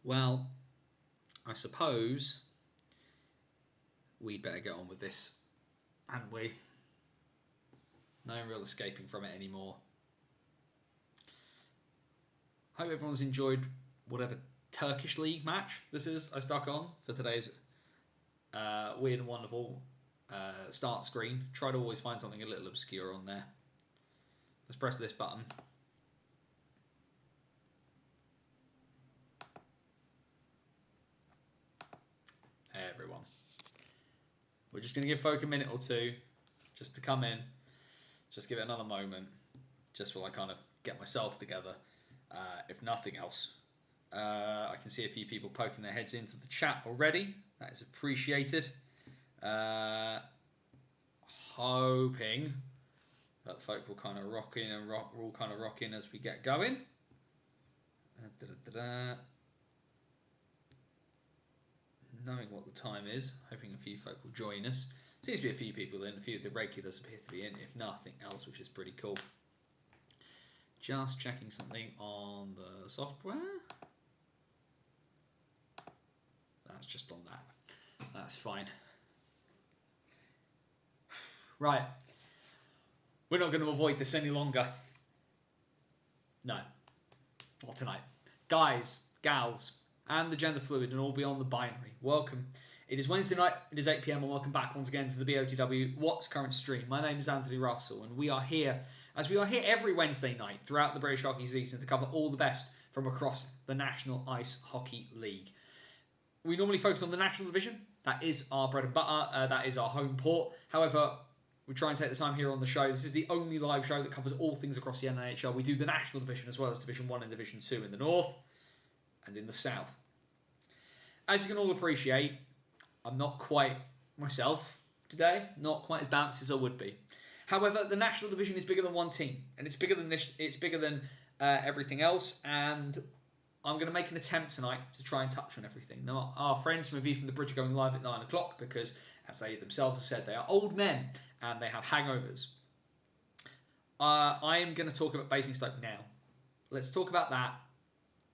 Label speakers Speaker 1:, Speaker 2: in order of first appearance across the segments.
Speaker 1: Well, I suppose we'd better get on with this, hadn't we? No real escaping from it anymore. Hope everyone's enjoyed whatever Turkish league match this is I stuck on for today's weird and wonderful start screen. Try to always find something a little obscure on there. Let's press this button. Hey everyone. We're just going to give folk a minute or two just to come in. Just give it another moment. Just while I kind of get myself together. If nothing else. I can see a few people poking their heads into the chat already. That is appreciated. Hoping that folk will kind of rock in and we're all kind of rocking as we get going. Knowing what the time is, hoping a few folk will join us. Seems to be a few people in, a few of the regulars appear to be in, if nothing else, which is pretty cool. Just checking something on the software. That's just on that. That's fine. Right. We're not going to avoid this any longer. No. Not tonight. Guys, gals, and the gender fluid and all beyond the binary, welcome. It is Wednesday night, it is 8 PM, and welcome back once again to the BOTW What's Current stream. My name is Anthony Russell, and we are here, as we are here every Wednesday night throughout the British Hockey season, to cover all the best from across the National Ice Hockey League. We normally focus on the National Division. That is our bread and butter. That is our home port. However, we try and take the time here on the show. This is the only live show that covers all things across the NHL. We do the National Division as well as Division 1 and Division 2 in the north and in the south. As you can all appreciate, I'm not quite myself today. Not quite as balanced as I would be. However, the National Division is bigger than one team. And it's bigger than this. It's bigger than everything else. And I'm going to make an attempt tonight to try and touch on everything. Now, our friends from A View from the Bridge are going live at 9 o'clock because, as they themselves have said, they are old men and they have hangovers. I am going to talk about Basingstoke now. Let's talk about that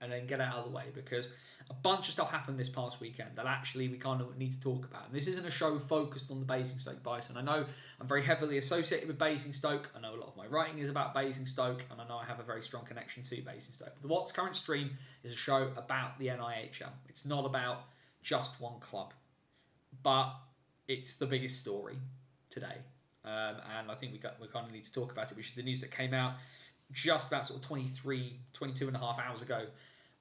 Speaker 1: and then get it out of the way because a bunch of stuff happened this past weekend that actually we kind of need to talk about. And this isn't a show focused on the Basingstoke Bison. I know I'm very heavily associated with Basingstoke. I know a lot of my writing is about Basingstoke, and I know I have a very strong connection to Basingstoke. But the What's Current stream is a show about the NIHL. It's not about just one club, but it's the biggest story today. And I think we kind of need to talk about it, which is the news that came out just about sort of 22 and a half hours ago,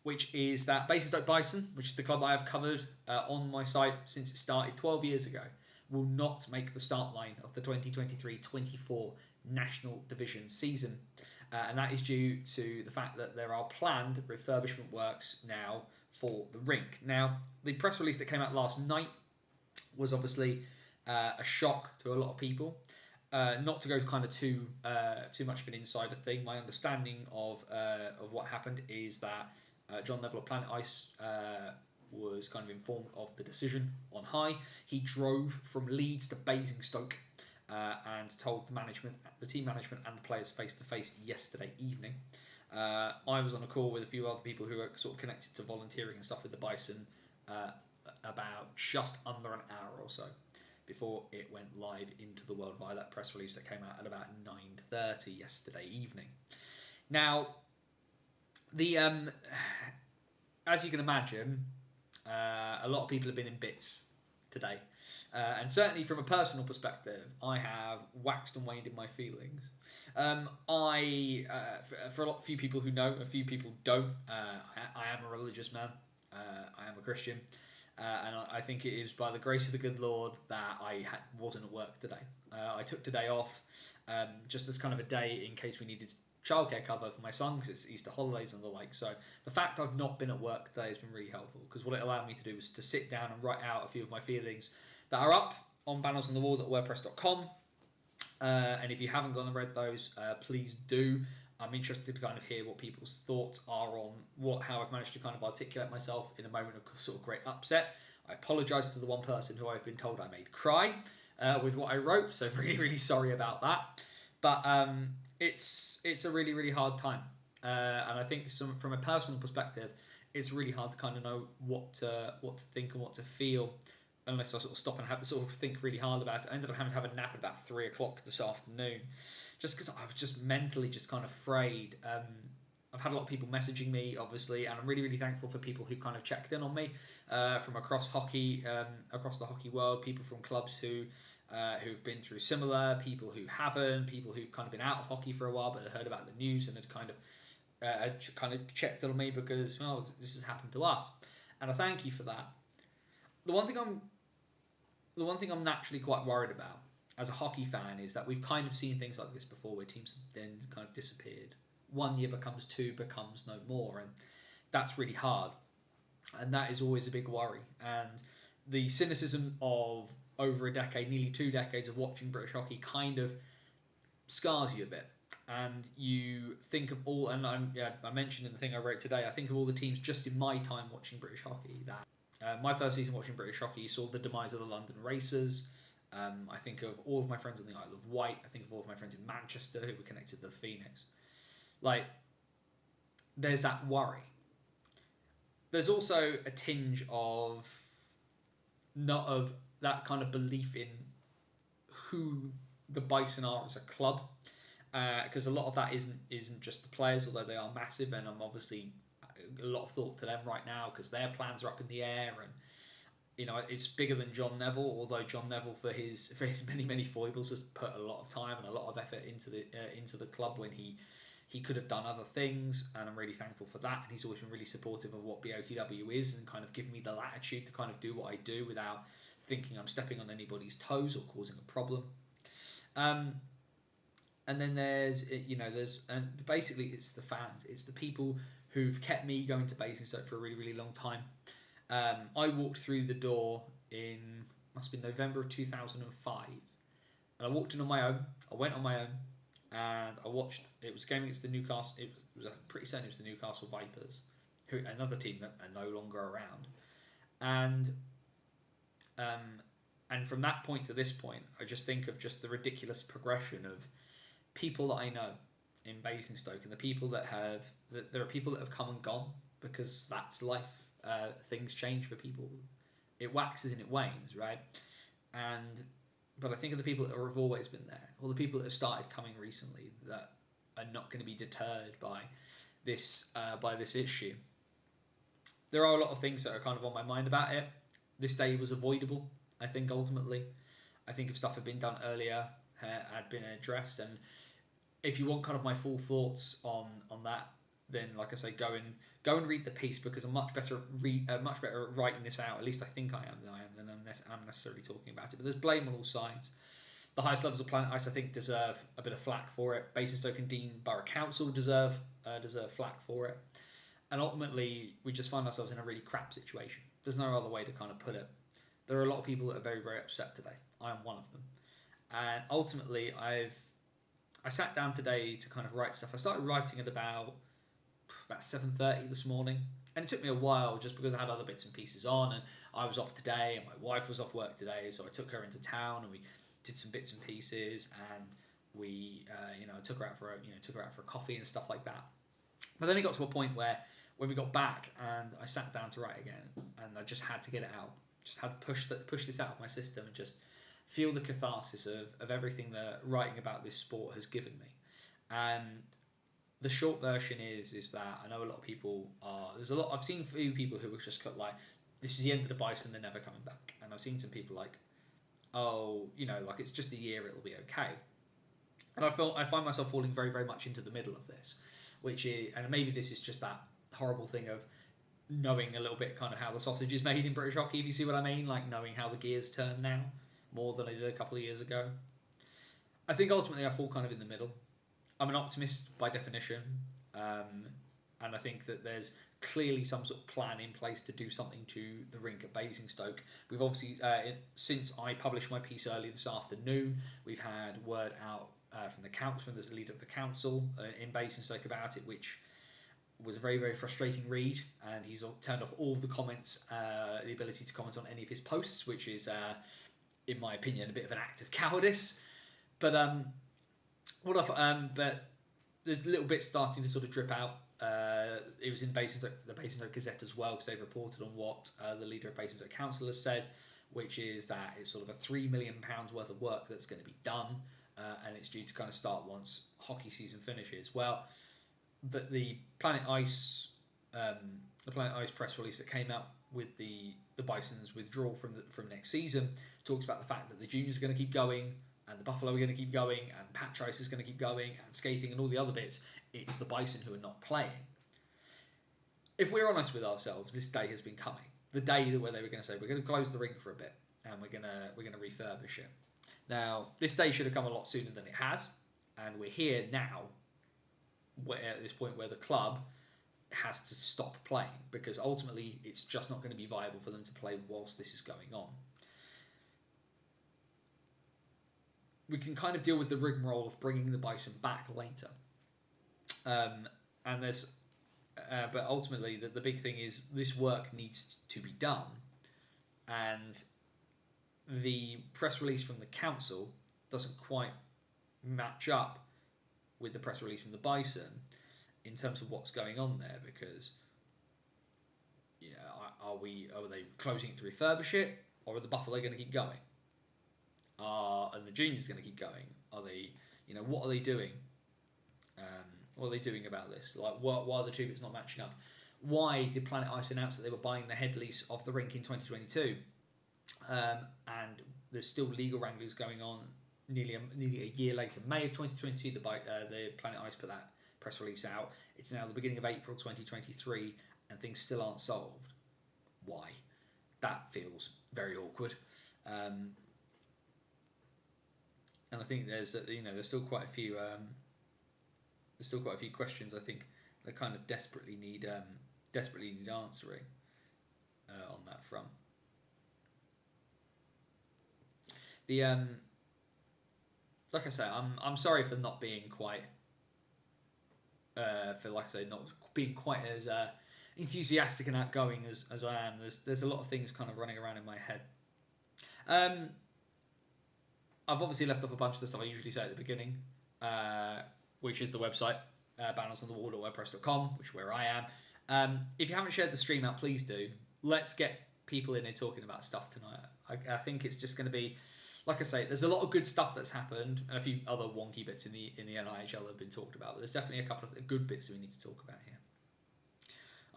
Speaker 1: which is that Basingstoke Bison, which is the club I have covered on my site since it started 12 years ago, will not make the start line of the 2023-24 National Division season. And that is due to the fact that there are planned refurbishment works now for the rink. Now, the press release that came out last night was obviously a shock to a lot of people. Not to go kind of too much of an insider thing. My understanding of what happened is that John Neville of Planet Ice was kind of informed of the decision on high. He drove from Leeds to Basingstoke and told the team management and the players face to face yesterday evening. I was on a call with a few other people who are sort of connected to volunteering and stuff with the Bison about just under an hour or so before it went live into the world via that press release that came out at about 9:30 yesterday evening. Now, the as you can imagine, a lot of people have been in bits today. And certainly from a personal perspective, I have waxed and waned in my feelings. For a few people who know, a few people don't, I am a religious man. I am a Christian. And I think it is by the grace of the good Lord that I wasn't at work today. I took today off just as kind of a day in case we needed childcare cover for my son because it's Easter holidays and the like. So the fact I've not been at work today has been really helpful because what it allowed me to do was to sit down and write out a few of my feelings that are up on banners on the wall at wordpress.com. And if you haven't gone and read those, please do. I'm interested to kind of hear what people's thoughts are on how I've managed to kind of articulate myself in a moment of sort of great upset. I apologise to the one person who I've been told I made cry with what I wrote, so really, really sorry about that. But it's a really, really hard time. And I think from a personal perspective, it's really hard to kind of know what to think and what to feel unless I sort of stop and have to sort of think really hard about it. I ended up having to have a nap at about 3 o'clock this afternoon, just because I was just mentally just kind of frayed. I've had a lot of people messaging me, obviously, and I'm really, really thankful for people who've kind of checked in on me from across hockey, across the hockey world, people from clubs who've been through similar, people who haven't, people who've kind of been out of hockey for a while but had heard about the news and had kind of checked on me because, well, this has happened to us, and I thank you for that. The one thing I'm naturally quite worried about as a hockey fan is that we've kind of seen things like this before, where teams have then kind of disappeared. 1 year becomes 2, becomes no more, and that's really hard, and that is always a big worry. And the cynicism of over a decade, nearly 2 decades of watching British hockey kind of scars you a bit. And you think of all, and I mentioned in the thing I wrote today, I think of all the teams just in my time watching British hockey. That my first season watching British hockey saw the demise of the London Racers. I think of all of my friends on the Isle of Wight. I think of all of my friends in Manchester who were connected to the Phoenix. Like, there's that worry. There's also a tinge of not of that kind of belief in who the Bison are as a club, because a lot of that isn't just the players, although they are massive, and I'm obviously a lot of thought to them right now because their plans are up in the air, and it's bigger than John Neville. Although John Neville, for his many foibles, has put a lot of time and a lot of effort into the club when he could have done other things, and I'm really thankful for that. And he's always been really supportive of what BOTW is and kind of giving me the latitude to kind of do what I do without thinking I'm stepping on anybody's toes or causing a problem. And then there's basically it's the fans, it's the people who've kept me going to Basingstoke for a really, really long time. I walked through the door in, must have been November of 2005, and I walked in on my own. I went on my own, and I watched. It was a game against the Newcastle. It was pretty certain it was the Newcastle Vipers, who another team that are no longer around, and from that point to this point, I just think of just the ridiculous progression of people that I know in Basingstoke, and the people that there are people that have come and gone because that's life. Things change for people. It waxes and it wanes, right? But I think of the people that have always been there, or the people that have started coming recently that are not going to be deterred by this issue. There are a lot of things that are kind of on my mind about it. This day was avoidable, I think, ultimately. I think if stuff had been done earlier, had been addressed, and if you want kind of my full thoughts on that, then like I say, go and read the piece, because I'm much better at writing this out. At least I think I am than I'm necessarily talking about it. But there's blame on all sides. The highest levels of Planet Ice, I think, deserve a bit of flack for it. Basingstoke and Dean Borough Council deserve flack for it. And ultimately, we just find ourselves in a really crap situation. There's no other way to kind of put it. There are a lot of people that are very, very upset today. I am one of them. And ultimately, I sat down today to kind of write stuff. I started writing at about 7:30 this morning, and it took me a while just because I had other bits and pieces on, and I was off today, and my wife was off work today, so I took her into town, and we did some bits and pieces, and we took her out for a coffee and stuff like that. But then it got to a point where when we got back, and I sat down to write again, and I just had to get it out, just had to push this out of my system and just feel the catharsis of everything that writing about this sport has given me. And the short version is that I know a lot of people I've seen a few people who have just cut like, this is the end of the Bison, they're never coming back. And I've seen some people like, oh, like it's just a year, it'll be okay. And I find myself falling very, very much into the middle of this, and maybe this is just that horrible thing of knowing a little bit kind of how the sausage is made in British hockey, if you see what I mean, like knowing how the gears turn now more than I did a couple of years ago. I think ultimately I fall kind of in the middle. I'm an optimist by definition, and I think that there's clearly some sort of plan in place to do something to the rink at Basingstoke. We've obviously, since I published my piece early this afternoon, we've had word out from the leader of the council in Basingstoke about it, which was a very, very frustrating read, and he's turned off all of the comments, the ability to comment on any of his posts, which is, in my opinion, a bit of an act of cowardice. But but there's little bits starting to sort of drip out. It was in the Basingstoke Gazette as well, because they've reported on what the leader of Basingstoke Council has said, which is that it's sort of a £3 million worth of work that's going to be done, and it's due to kind of start once hockey season finishes. Well, the Planet Ice press release that came out with the Bison's withdrawal from next season talks about the fact that the juniors are going to keep going, and the Buffalo are going to keep going, and patch ice is going to keep going, and skating and all the other bits. It's the Bison who are not playing. If we're honest with ourselves, this day has been coming. The day where they were going to say, we're going to close the rink for a bit and we're going to refurbish it. Now, this day should have come a lot sooner than it has, and we're here now at this point where the club has to stop playing, because ultimately it's just not going to be viable for them to play whilst this is going on. We can kind of deal with the rigmarole of bringing the Bison back later. But ultimately, the big thing is this work needs to be done, and the press release from the council doesn't quite match up with the press release from the Bison in terms of what's going on there, because are they closing it to refurbish it, or are the Buffalo going to keep going? And the juniors going to keep going? Are they, what are they doing? What are they doing about this? Like, why are the two bits not matching up? Why did Planet Ice announce that they were buying the head lease of the rink in 2022? And there's still legal wranglings going on nearly a year later. May of 2020, the Planet Ice put that press release out. It's now the beginning of April 2023, and things still aren't solved. Why? That feels very awkward. And I think there's still quite a few questions, I think, that kind of desperately need answering on that front. The like I say, I'm sorry for not being quite not being quite as enthusiastic and outgoing as I am. There's a lot of things kind of running around in my head. I've obviously left off a bunch of the stuff I usually say at the beginning, which is the website, bannersonthewall.wordpress.com, which is where I am. If you haven't shared the stream out, please do. Let's get people in here talking about stuff tonight. I think it's just going to be, like I say, there's a lot of good stuff that's happened, and a few other wonky bits in the NIHL that have been talked about, but there's definitely a couple of good bits that we need to talk about here.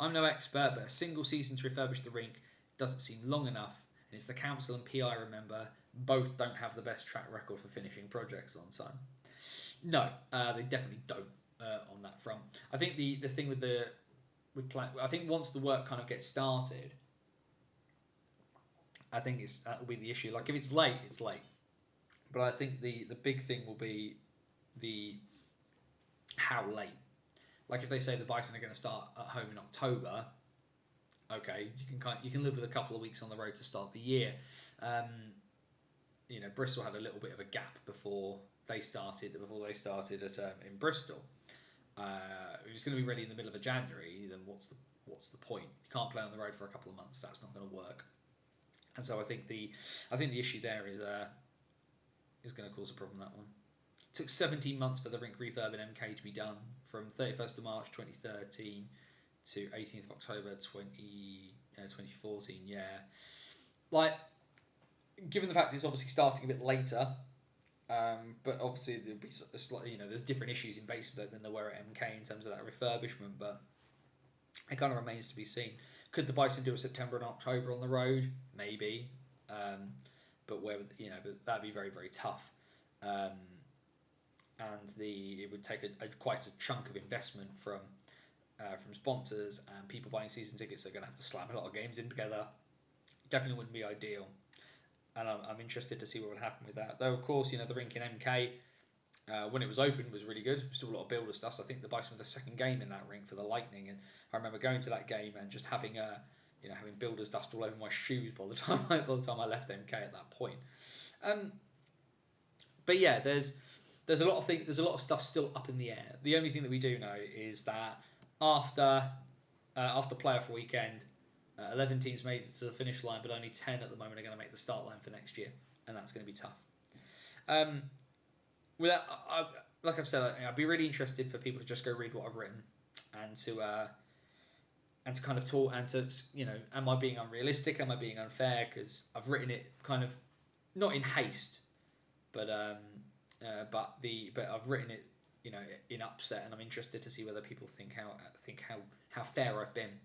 Speaker 1: I'm no expert, but a single season to refurbish the rink doesn't seem long enough, and it's the council and PI, remember, both don't have the best track record for finishing projects on time. No, they definitely don't on that front. I think the thing I think once the work kind of gets started, I think that will be the issue. Like, if it's late, it's late. But I think the big thing will be the how late. Like, if they say the Bison are going to start at home in October, okay, you can live with a couple of weeks on the road to start the year. Bristol had a little bit of a gap before they started in Bristol. If it's going to be ready in the middle of January, then what's the point? You can't play on the road for a couple of months. That's not going to work. And so I think the issue there is going to cause a problem. That one. It took 17 months for the rink refurb in MK to be done, from 31st of March 2013 to 18th of October 2014. Yeah, like, given the fact it's obviously starting a bit later, but obviously there'll be a slightly, there's different issues in Basingstoke than there were at MK in terms of that refurbishment, but it kind of remains to be seen. Could the Bison do a September and October on the road? Maybe, but but that'd be very, very tough, and it would take quite a chunk of investment from sponsors and people buying season tickets. They're going to have to slam a lot of games in together. Definitely wouldn't be ideal. And I'm interested to see what would happen with that. Though, of course, the rink in MK, when it was open, was really good. Still a lot of builder stuff. So I think the Bison were the second game in that rink for the Lightning, and I remember going to that game and just having having builders dust all over my shoes by the time I left MK at that point. But yeah, there's a lot of things. There's a lot of stuff still up in the air. The only thing that we do know is that after playoff weekend, 11 teams made it to the finish line, but only 10 at the moment are going to make the start line for next year, and that's going to be tough. Like I've said, I'd be really interested for people to just go read what I've written. and to kind of talk and to, you know, am I being unrealistic? Am I being unfair? Because I've written it kind of not in haste, but I've written it, you know, in upset, and I'm interested to see whether people think how fair I've been.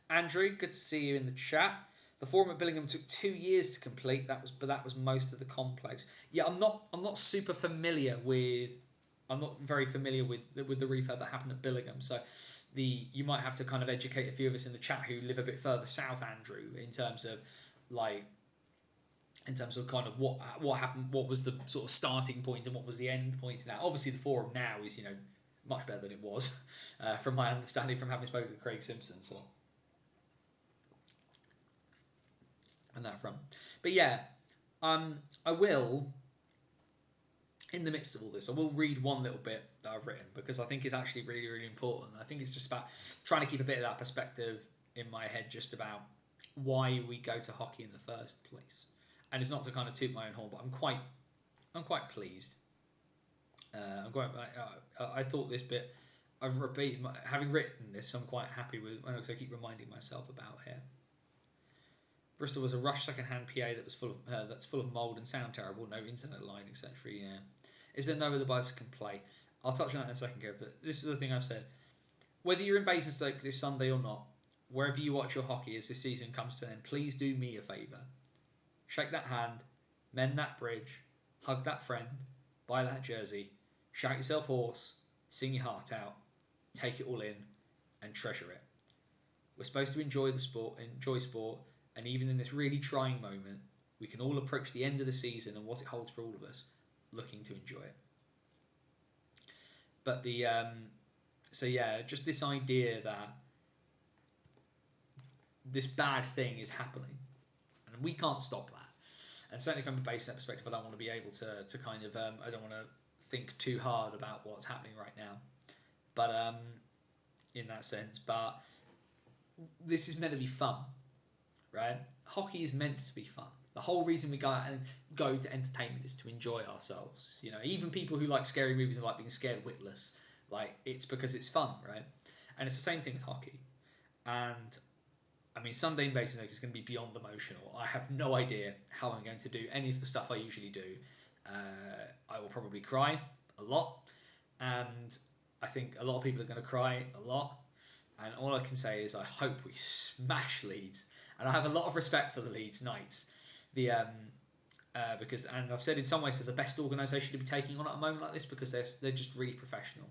Speaker 1: Andrew, good to see you in the chat. The forum at Billingham took 2 years to complete. That was most of the complex. Yeah, I'm not super familiar with. I'm not very familiar with the refurb that happened at Billingham. So you might have to kind of educate a few of us in the chat who live a bit further south, Andrew, in terms of kind of what happened, what was the sort of starting point and what was the end point. Now, obviously, the forum now is, you know, much better than it was, from my understanding from having spoken to Craig Simpson. So. On that front, but yeah, I will, in the midst of all this, I will read one little bit that I've written because I think it's actually really, really important. I think it's just about trying to keep a bit of that perspective in my head, just about why we go to hockey in the first place. And it's not to kind of toot my own horn, but I'm quite pleased. I thought this bit, I've repeated having written this, I'm quite happy with. I keep reminding myself about here. Bristol was a rush second-hand PA that was full of mould and sound terrible, no internet line, etc. Yeah, is there no other Bison can play? I'll touch on that in a second, Gary, but this is the thing I've said. Whether you're in Basingstoke this Sunday or not, wherever you watch your hockey as this season comes to an end, please do me a favour. Shake that hand, mend that bridge, hug that friend, buy that jersey, shout yourself hoarse, sing your heart out, take it all in, and treasure it. We're supposed to enjoy sport, and even in this really trying moment, we can all approach the end of the season and what it holds for all of us, looking to enjoy it. But just this idea that this bad thing is happening, and we can't stop that. And certainly from a base perspective, I don't want to be able to kind of, I don't want to think too hard about what's happening right now. But in that sense, but this is meant to be fun. Right? Hockey is meant to be fun. The whole reason we go out and go to entertainment is to enjoy ourselves. You know, even people who like scary movies and like being scared witless, like, it's because it's fun, right? And it's the same thing with hockey. And I mean, Sunday in Basingstoke is going to be beyond emotional. I have no idea how I'm going to do any of the stuff I usually do. I will probably cry a lot, and I think a lot of people are going to cry a lot. And all I can say is I hope we smash Leeds. And I have a lot of respect for the Leeds Knights, because, and I've said in some ways they're the best organisation to be taking on at a moment like this because they're just really professional.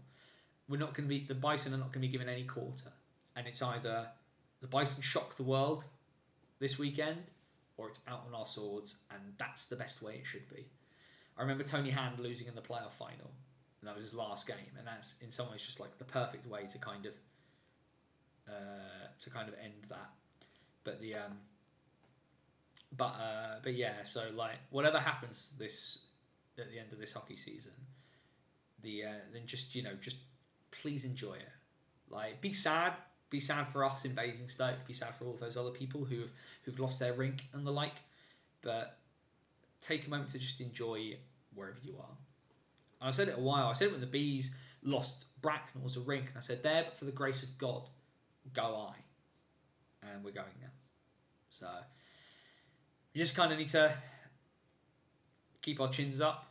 Speaker 1: The Bison are not going to be given any quarter, and it's either the Bison shock the world this weekend, or it's out on our swords, and that's the best way it should be. I remember Tony Hand losing in the playoff final, and that was his last game, and that's in some ways just like the perfect way to kind of end that. But yeah, so like whatever happens at the end of this hockey season, then just please enjoy it. Like, be sad for us in Basingstoke, be sad for all of those other people who've lost their rink and the like, but take a moment to just enjoy wherever you are. And I've said it a while. I said it when the Bees lost Bracknell as a rink, and I said, there, but for the grace of God, go I. And we're going now. So we just kind of need to keep our chins up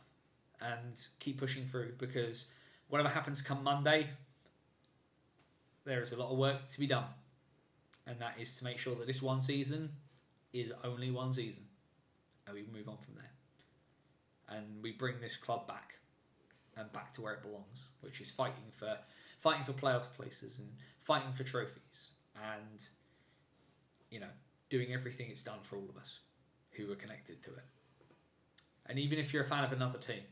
Speaker 1: and keep pushing through, because whatever happens come Monday, there is a lot of work to be done. And that is to make sure that this one season is only one season, and we move on from there. And we bring this club back, and back to where it belongs, which is fighting for playoff places and fighting for trophies, and doing everything it's done for all of us who are connected to it. And even if you're a fan of another team,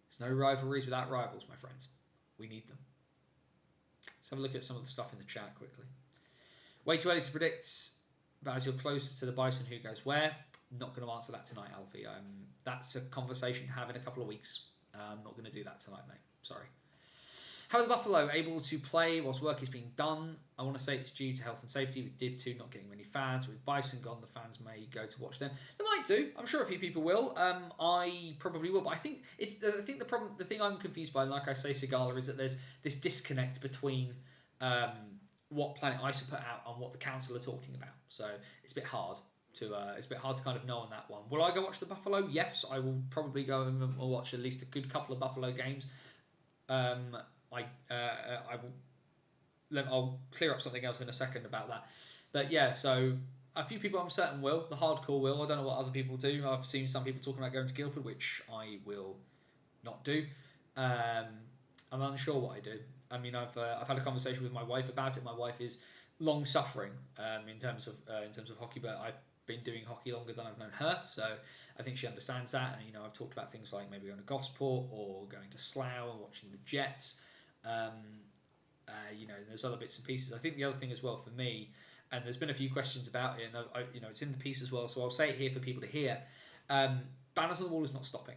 Speaker 1: there's no rivalries without rivals, my friends. We need them. Let's have a look at some of the stuff in the chat quickly. Way too early to predict, but as you're closer to the Bison, who goes where? Not going to answer that tonight, Alfie. That's a conversation to have in a couple of weeks. I'm not going to do that tonight, mate. Sorry. How are the Buffalo able to play whilst work is being done? I want to say it's due to health and safety, with Div 2 not getting many fans. With Bison gone, the fans may go to watch them. They might do. I'm sure a few people will. I probably will, but I think the thing I'm confused by, and like I say, Sigala, is that there's this disconnect between what Planet Ice have put out and what the council are talking about. So it's a bit hard to kind of know on that one. Will I go watch the Buffalo? Yes, I will probably go and watch at least a good couple of Buffalo games. I'll clear up something else in a second about that. But yeah, so a few people I'm certain will. The hardcore will. I don't know what other people do. I've seen some people talking about going to Guildford, which I will not do. I'm unsure what I do. I mean, I've had a conversation with my wife about it. My wife is long suffering in terms of hockey, but I've been doing hockey longer than I've known her, so I think she understands that. And I've talked about things like maybe going to Gosport or going to Slough and watching the Jets. There's other bits and pieces. I think the other thing as well for me, and there's been a few questions about it, and it's in the piece as well, so I'll say it here for people to hear. Banners on the Wall is not stopping.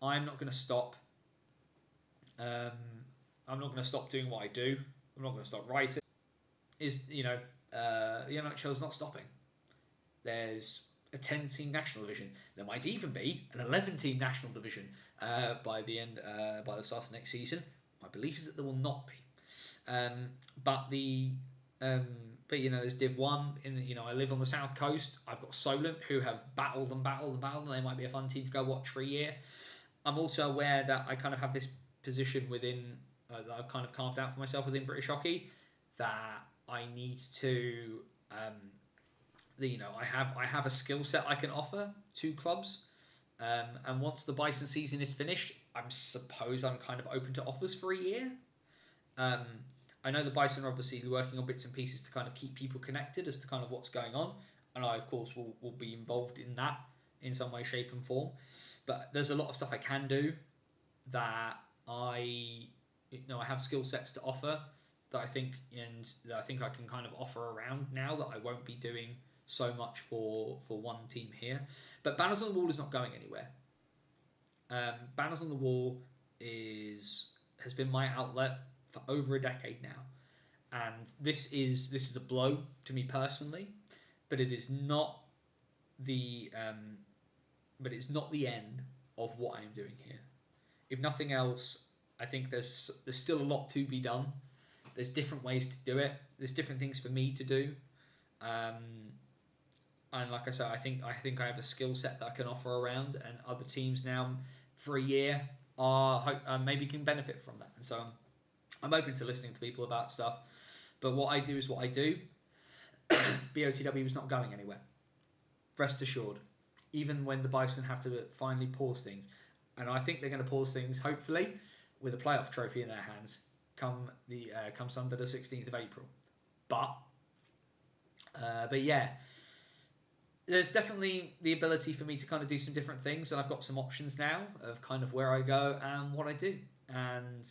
Speaker 1: I'm not going to stop. I'm not going to stop doing what I do. I'm not going to stop writing. The NHL is not stopping. There's a 10-team national division. There might even be an 11-team national division by the start of next season. My belief is that there will not be. There's Div 1 I live on the south coast. I've got Solent, who have battled and they might be a fun team to go watch for a year. I'm also aware that I kind of have this position within that I've kind of carved out for myself within British hockey, that I need to I have a skill set I can offer to clubs, and once the Bison season is finished, I suppose I'm kind of open to offers for a year. I know the Bison are obviously working on bits and pieces to kind of keep people connected as to kind of what's going on, and I of course will be involved in that in some way, shape and form. But there's a lot of stuff I can do that I have skill sets to offer that I think I can kind of offer around now, that I won't be doing so much for one team here. But Banners on the Wall is not going anywhere. Banners on the Wall has been my outlet for over a decade now, and this is a blow to me personally, but it is not the end of what I am doing here. If nothing else, I think there's still a lot to be done. There's different ways to do it. There's different things for me to do, and like I said, I think I have a skill set that I can offer around, and other teams now for a year maybe can benefit from that. And so I'm open to listening to people about stuff, but what I do is what I do. BOTW is not going anywhere. Rest assured. Even when the Bison have to finally pause things, and I think they're going to pause things hopefully with a playoff trophy in their hands come Sunday the 16th of April. But yeah, there's definitely the ability for me to kind of do some different things, and I've got some options now of kind of where I go and what I do. And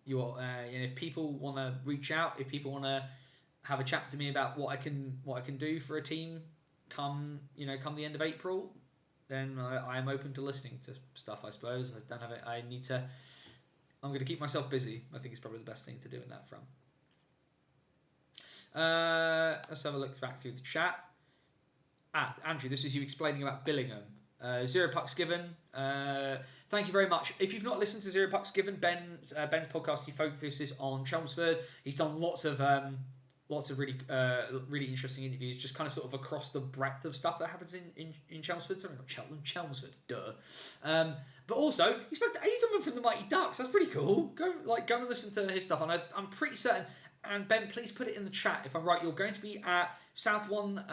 Speaker 1: if people want to reach out, if people want to have a chat to me about what I can do for a team come the end of April, then I am open to listening to stuff. I suppose I don't have it. I'm going to keep myself busy. I think it's probably the best thing to do in that front. Let's have a look back through the chat. Andrew, this is you explaining about Billingham. 0 pucks given. Thank you very much. If you've not listened to 0 pucks given, Ben's podcast, he focuses on Chelmsford. He's done lots of really really interesting interviews, just kind of sort of across the breadth of stuff that happens in Chelmsford. Sorry, not Cheltenham, Chelmsford. Duh. But also, he spoke to Averman from the Mighty Ducks. That's pretty cool. Go and listen to his stuff. And I'm pretty certain. And Ben, please put it in the chat if I'm right. You're going to be at South One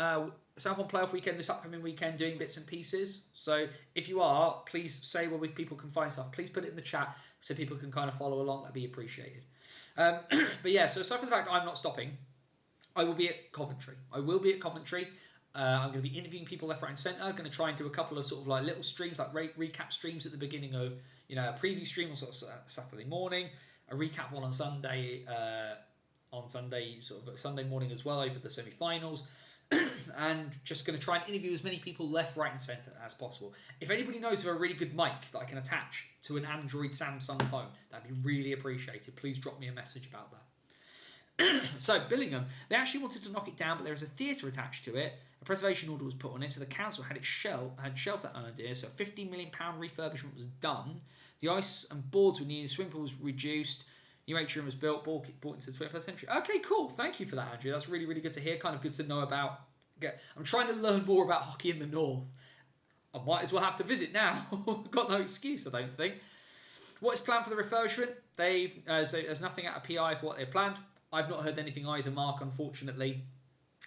Speaker 1: playoff weekend this upcoming weekend, doing bits and pieces. So if you are, please say where people can find stuff. Please put it in the chat so people can kind of follow along. That'd be appreciated. But yeah, so aside from the fact that I'm not stopping, I will be at Coventry. I'm going to be interviewing people left, right and centre. I'm going to try and do a couple of sort of like little streams, like recap streams at the beginning of, a preview stream on sort of Saturday morning, a recap one on Sunday, sort of Sunday morning as well over the semi-finals. And just going to try and interview as many people left, right and centre as possible. If anybody knows of a really good mic that I can attach to an Android Samsung phone, that'd be really appreciated. Please drop me a message about that. So, Billingham, they actually wanted to knock it down, but there was a theatre attached to it. A preservation order was put on it, so the council had shelved that idea. So, a £15 million refurbishment was done. The ice and boards were needed, swimming pool was reduced.
Speaker 2: New atrium was built, bought into the 21st century. Okay, cool. Thank you for that, Andrew. That's really, really good to hear. Kind of good to know about. I'm trying to learn more about hockey in the north. I might as well have to visit now. Got no excuse, I don't think. What is planned for the refurbishment? So there's nothing out of PI for what they've planned. I've not heard anything either, Mark, unfortunately.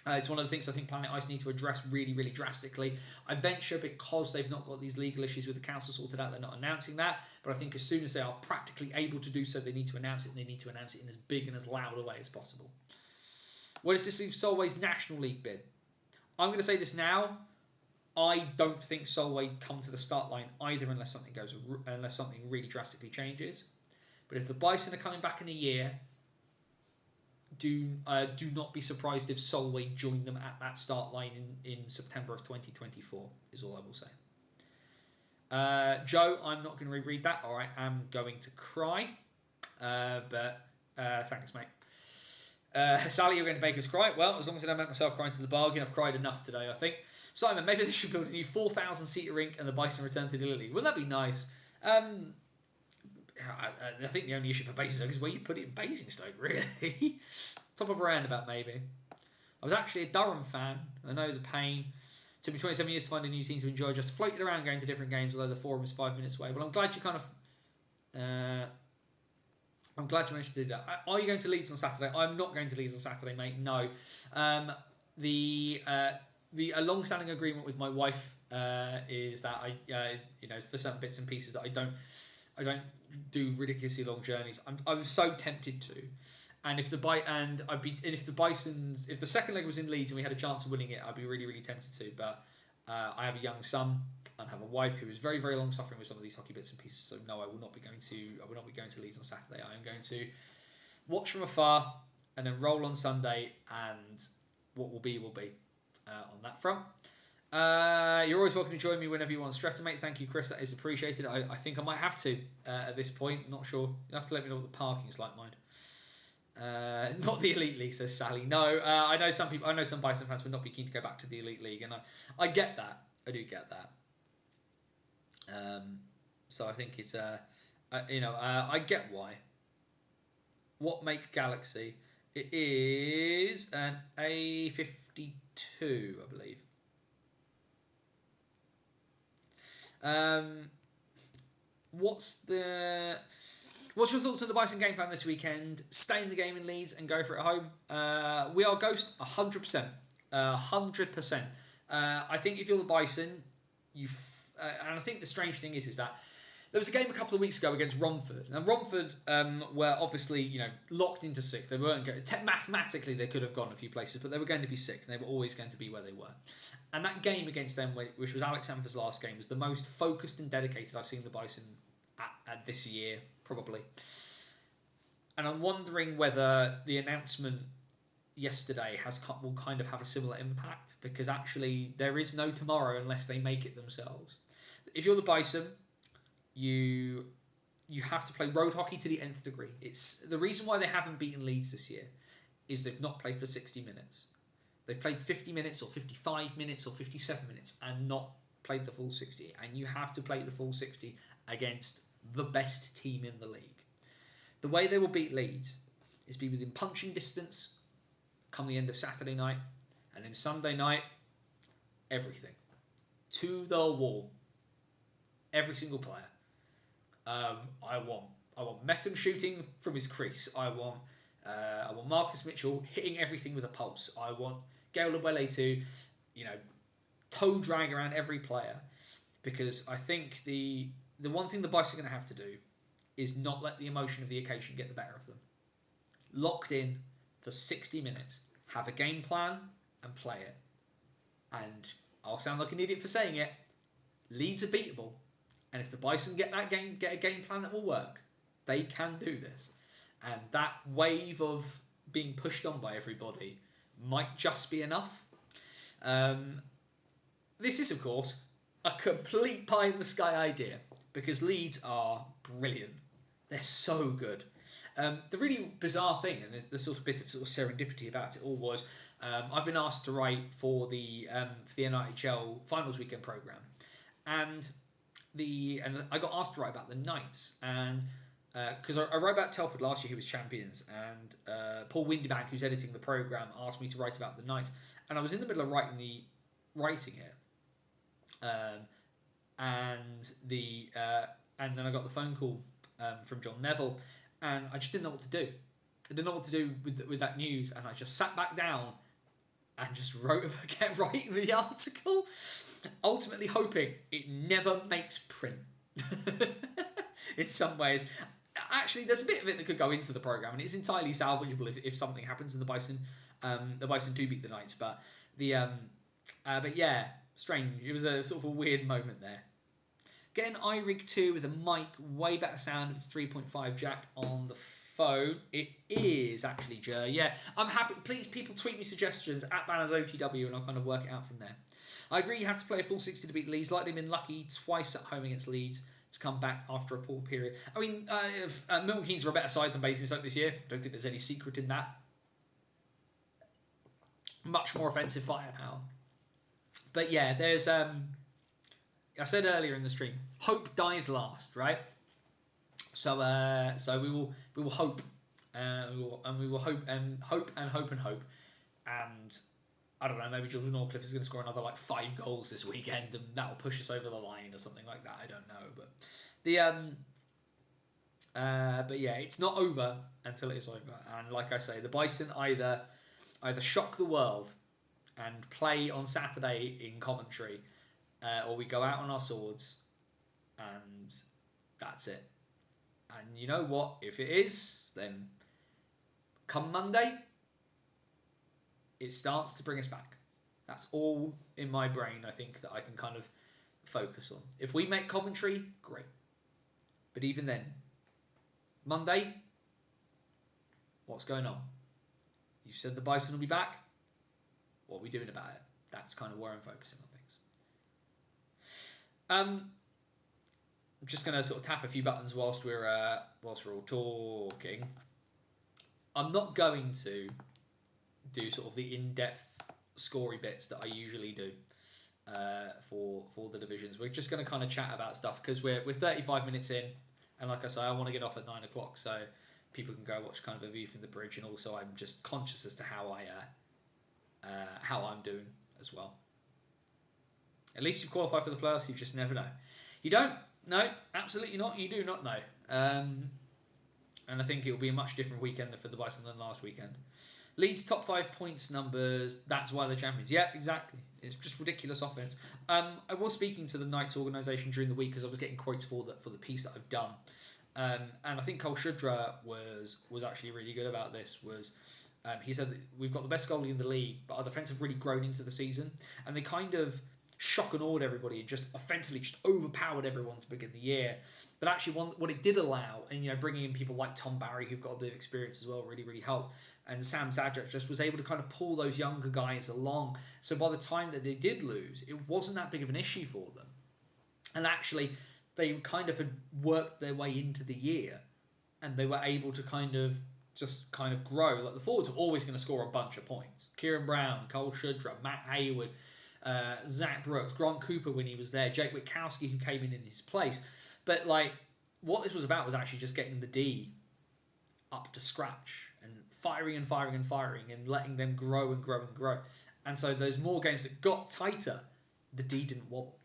Speaker 2: It's one of the things I think Planet Ice need to address really, really drastically. I venture because they've not got these legal issues with the council sorted out, they're not announcing that. But I think as soon as they are practically able to do so, they need to announce it, and they need to announce it in as big and as loud a way as possible. What is this leave Solway's National League bid? I'm going to say this now. I don't think Solway come to the start line either unless something really drastically changes. But if the Bison are coming back in a year, do not be surprised if Solway join them at that start line in September of 2024, is all I will say. Joe, I'm not going to reread that, or I am going to cry. But thanks, mate. Sally, you're going to make us cry. Well, as long as I don't make myself cry into the bargain, I've cried enough today, I think. Simon, maybe they should build a new 4,000-seater rink and the Bison return to the Elite League. Wouldn't that be nice? I think the only issue for Basingstoke is where you put it in Basingstoke, really. Top of a roundabout, maybe. I was actually a Durham fan. I know the pain. It took me 27 years to find a new team to enjoy. Just floated around going to different games, although the Forum was 5 minutes away. Well, I'm glad you I'm glad you managed to do that. Are you going to Leeds on Saturday? I'm not going to Leeds on Saturday, mate. No. A long-standing agreement with my wife is that for certain bits and pieces that I don't do ridiculously long journeys. I'm so tempted to, and if the second leg was in Leeds and we had a chance of winning it, I'd be really, really tempted to. But I have a young son and have a wife who is very, very long suffering with some of these hockey bits and pieces. So no, I will not be going to Leeds on Saturday. I am going to watch from afar and then roll on Sunday, and what will be on that front. You're always welcome to join me whenever you want. Stretter, mate, thank you, Chris. That is appreciated. I think I might have to at this point. Not sure. You have to let me know what the parking is like, mind. Not the Elite League, says Sally. No, I know some people. I know some Bison fans would not be keen to go back to the Elite League, and I get that. I do get that. So I think it's I get why. What make Galaxy? It is an A52, I believe. What's your thoughts on the Bison game plan this weekend? Stay in the game in Leeds and go for it at home. We are Ghost 100%. 100%. I think if you're the Bison, and I think the strange thing is that there was a game a couple of weeks ago against Romford. Now Romford were obviously locked into sixth. They weren't going. Mathematically, they could have gone a few places, but they were going to be sixth. And they were always going to be where they were. And that game against them, which was Alex Sanford's last game, was the most focused and dedicated I've seen the Bison at this year, probably. And I'm wondering whether the announcement yesterday will kind of have a similar impact, because actually there is no tomorrow unless they make it themselves. If you're the Bison, you have to play road hockey to the nth degree. It's the reason why they haven't beaten Leeds this year is they've not played for 60 minutes. They've played 50 minutes or 55 minutes or 57 minutes and not played the full 60. And you have to play the full 60 against the best team in the league. The way they will beat Leeds is be within punching distance come the end of Saturday night, and then Sunday night, everything. To the wall. Every single player. I want Metum shooting from his crease. I want Marcus Mitchell hitting everything with a pulse. I want Gail Labelle to, toe drag around every player, because I think the one thing the Bison are going to have to do is not let the emotion of the occasion get the better of them. Locked in for 60 minutes, have a game plan and play it. And I'll sound like an idiot for saying it, Leeds are beatable. And if the Bison get a game plan that will work, they can do this. And that wave of being pushed on by everybody might just be enough. This is, of course, a complete pie-in-the-sky idea, because Leeds are brilliant. They're so good. The really bizarre thing, and there's sort of bit of serendipity about it all, was I've been asked to write for the NIHL Finals Weekend programme, and I got asked to write about the Knights, and because I wrote about Telford last year, who was champions, and Paul Windybank, who's editing the programme, asked me to write about the Knights, and I was in the middle of writing it, and then I got the phone call from John Neville, and I just didn't know what to do. I didn't know what to do with that news, and I just sat back down and just kept writing the article, ultimately hoping it never makes print. In some ways, actually, there's a bit of it that could go into the programme, and it's entirely salvageable if something happens and the Bison do beat the Knights. But but yeah, strange. It was a sort of a weird moment there. Getting iRig 2 with a mic, way better sound. It's 3.5 jack on the phone. It is actually, Jer. Yeah, I'm happy. Please, people tweet me suggestions at BannersOTW, and I'll kind of work it out from there. I agree you have to play a full 60 to beat Leeds. Likely been lucky twice at home against Leeds to come back after a poor period. I mean, Milton Keynes are a better side than Basingstoke this year. Don't think there's any secret in that. Much more offensive firepower. But yeah, there's I said earlier in the stream, hope dies last, right? So we will hope, we will hope and hope and hope and hope, and I don't know, maybe Jordan Norcliffe is going to score another like 5 goals this weekend, and that will push us over the line or something like that. I don't know, but but yeah, it's not over until it is over, and like I say, the Bison either shock the world and play on Saturday in Coventry, or we go out on our swords, and that's it. And you know what? If it is, then come Monday, it starts to bring us back. That's all in my brain, I think, that I can kind of focus on. If we make Coventry, great. But even then, Monday, what's going on? You said the Bison will be back. What are we doing about it? That's kind of where I'm focusing on things. I'm just going to sort of tap a few buttons whilst we're all talking. I'm not going to do sort of the in-depth scory bits that I usually do for the divisions. We're just going to kind of chat about stuff because we're 35 minutes in, and like I say, I want to get off at 9 o'clock so people can go watch kind of a view from the bridge, and also I'm just conscious as to how I'm doing as well. At least you qualify for the playoffs. You just never know. You don't. No, absolutely not. You do not know. And I think it will be a much different weekend for the Bison than last weekend. Leeds top 5 points numbers. That's why they're champions. Yeah, exactly. It's just ridiculous offense. I was speaking to the Knights organisation during the week because I was getting quotes for the piece that I've done. And I think Cole Shudra was actually really good about this. He said that we've got the best goalie in the league, but our defence have really grown into the season, and they kind of shock and awed everybody and just offensively just overpowered everyone to begin the year. But actually, what it did allow, and bringing in people like Tom Barry, who've got a bit of experience as well, really helped. And Sam Zadrak just was able to kind of pull those younger guys along. So by the time that they did lose, it wasn't that big of an issue for them. And actually, they kind of had worked their way into the year, and they were able to kind of grow. Like the forwards are always going to score a bunch of points. Kieran Brown, Cole Shudra, Matt Hayward, Zach Brooks, Grant Cooper when he was there, Jake Witkowski who came in his place. But like what this was about was actually just getting the D up to scratch and firing and letting them grow and grow and grow. And so those more games that got tighter, the D didn't wobble.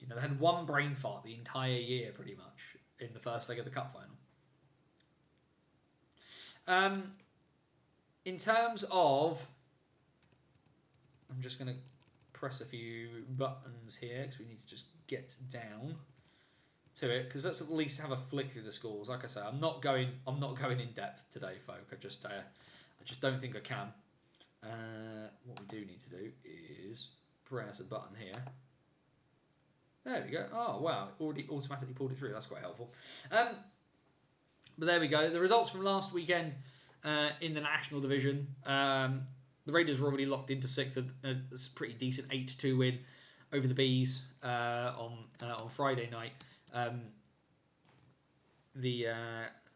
Speaker 2: They had one brain fart the entire year pretty much in the first leg of the cup final. In terms of, I'm just going to press a few buttons here because we need to just get down to it, because let's at least have a flick through the scores. Like I say, I'm not going in depth today, folk. I just don't think I can. What we do need to do is press a button here. There we go. Oh wow, it already automatically pulled it through. That's quite helpful. But there we go. The results from last weekend in the National Division. The Raiders were already locked into 6th. It's a pretty decent 8-2 win over the Bees on Friday night.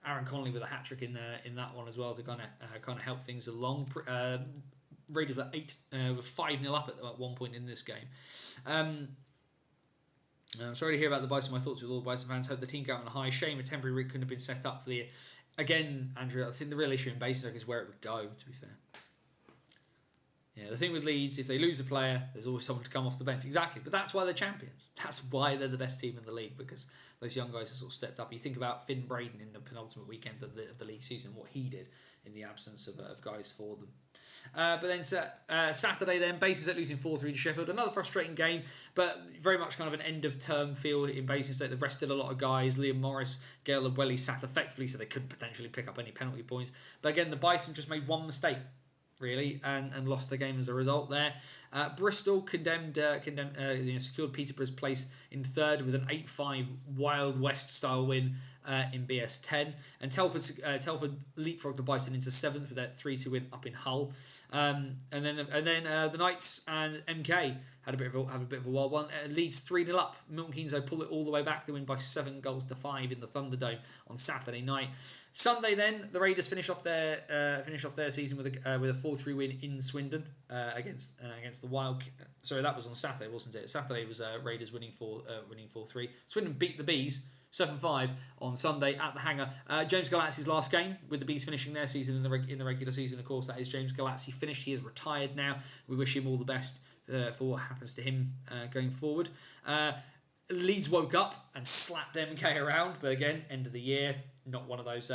Speaker 2: Aaron Connolly with a hat trick in that one as well to kind of help things along. Raiders were 5-0 up at one point in this game. I'm sorry to hear about the Bison. My thoughts with all Bison fans. Hope the team got on a high. Shame a temporary rig couldn't have been set up for the year. Again, Andrew, I think the real issue in Basingstoke is where it would go, to be fair. Yeah, the thing with Leeds, if they lose a player, there's always someone to come off the bench. Exactly, but that's why they're champions. That's why they're the best team in the league, because those young guys have sort of stepped up. You think about Finn Braden in the penultimate weekend of the league season, what he did in the absence of guys for them. But then Saturday, then Basingstoke losing 4-3 to Sheffield. Another frustrating game, but very much kind of an end of term feel in Basingstoke. They've rested a lot of guys. Liam Morris, Gail Welly sat effectively, so they couldn't potentially pick up any penalty points. But again, the Bison just made one mistake, really, and lost the game as a result there. Bristol secured Peterborough's place in third with an 8-5 Wild West style win in BS10, and Telford leapfrogged the Bison into seventh with that 3-2 win up in Hull, and then the Knights and MK had a bit of a wild one. Leeds 3-0 up. Milton Keynes pull it all the way back. They win by 7-5 in the Thunderdome on Saturday night. Sunday then the Raiders finish off their season with a 4-3 win in Swindon against the Wild. Sorry, that was on Saturday, wasn't it? Saturday was Raiders winning 4-3. Swindon beat the Bees 7-5 on Sunday at the Hangar. James Galazzi's last game with the Bees finishing their season in the regular season. Of course, that is James Galazzi finished. He is retired now. We wish him all the best for what happens to him going forward. Leeds woke up and slapped MK around, but again, end of the year, not one of those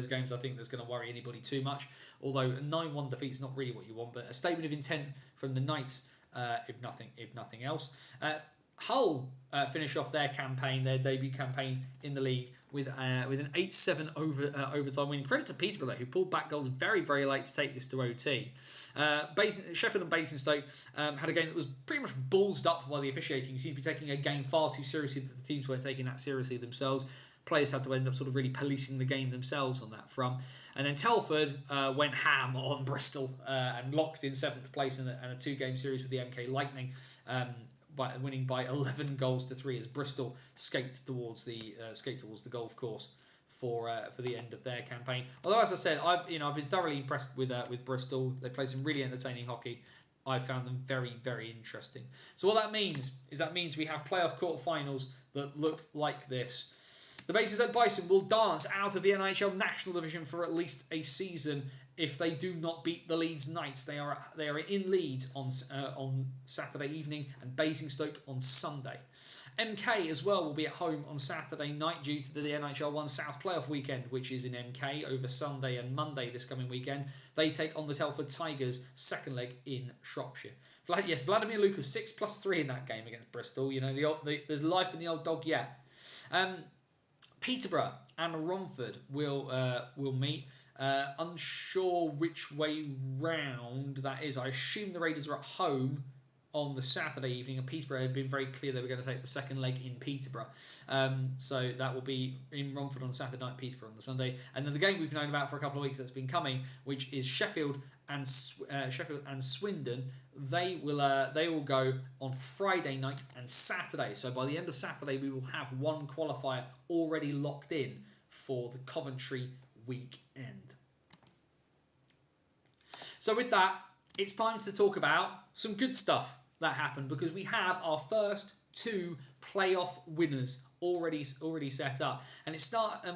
Speaker 2: games I think that's going to worry anybody too much. Although a 9-1 defeat's not really what you want, but a statement of intent from the Knights, if nothing else. Hull finish off their debut campaign in the league with an 8-7 overtime win. Credit to Peterborough, who pulled back goals very, very late to take this to OT. Sheffield and Basingstoke had a game that was pretty much ballsed up by the officiating. You seem to be taking a game far too seriously that the teams weren't taking that seriously themselves. Players had to end up sort of really policing the game themselves on that front. And then Telford went ham on Bristol and locked in 7th place in a 2-game series with the MK Lightning, winning by 11-3 as Bristol skate towards the golf course for the end of their campaign. Although, as I said, I've been thoroughly impressed with Bristol. They played some really entertaining hockey. I found them very, very interesting. So what that means we have playoff quarterfinals that look like this. The Basingstoke Bison will dance out of the NHL National Division for at least a season if they do not beat the Leeds Knights. They are in Leeds on Saturday evening and Basingstoke on Sunday. MK as well will be at home on Saturday night due to the NHL 1 South playoff weekend, which is in MK over Sunday and Monday this coming weekend. They take on the Telford Tigers, second leg in Shropshire. Yes, Vladimir Lukas 6+3 in that game against Bristol. There's life in the old dog yet. Peterborough and Romford will meet. Unsure which way round that is. I assume the Raiders are at home on the Saturday evening, and Peterborough have been very clear they were going to take the second leg in Peterborough. So that will be in Romford on Saturday night, Peterborough on the Sunday. And then the game we've known about for a couple of weeks that's been coming, which is Sheffield and Swindon. They will go on Friday night and Saturday. So by the end of Saturday, we will have one qualifier already locked in for the Coventry weekend. So with that, it's time to talk about some good stuff that happened, because we have our first 2 playoff winners already set up, and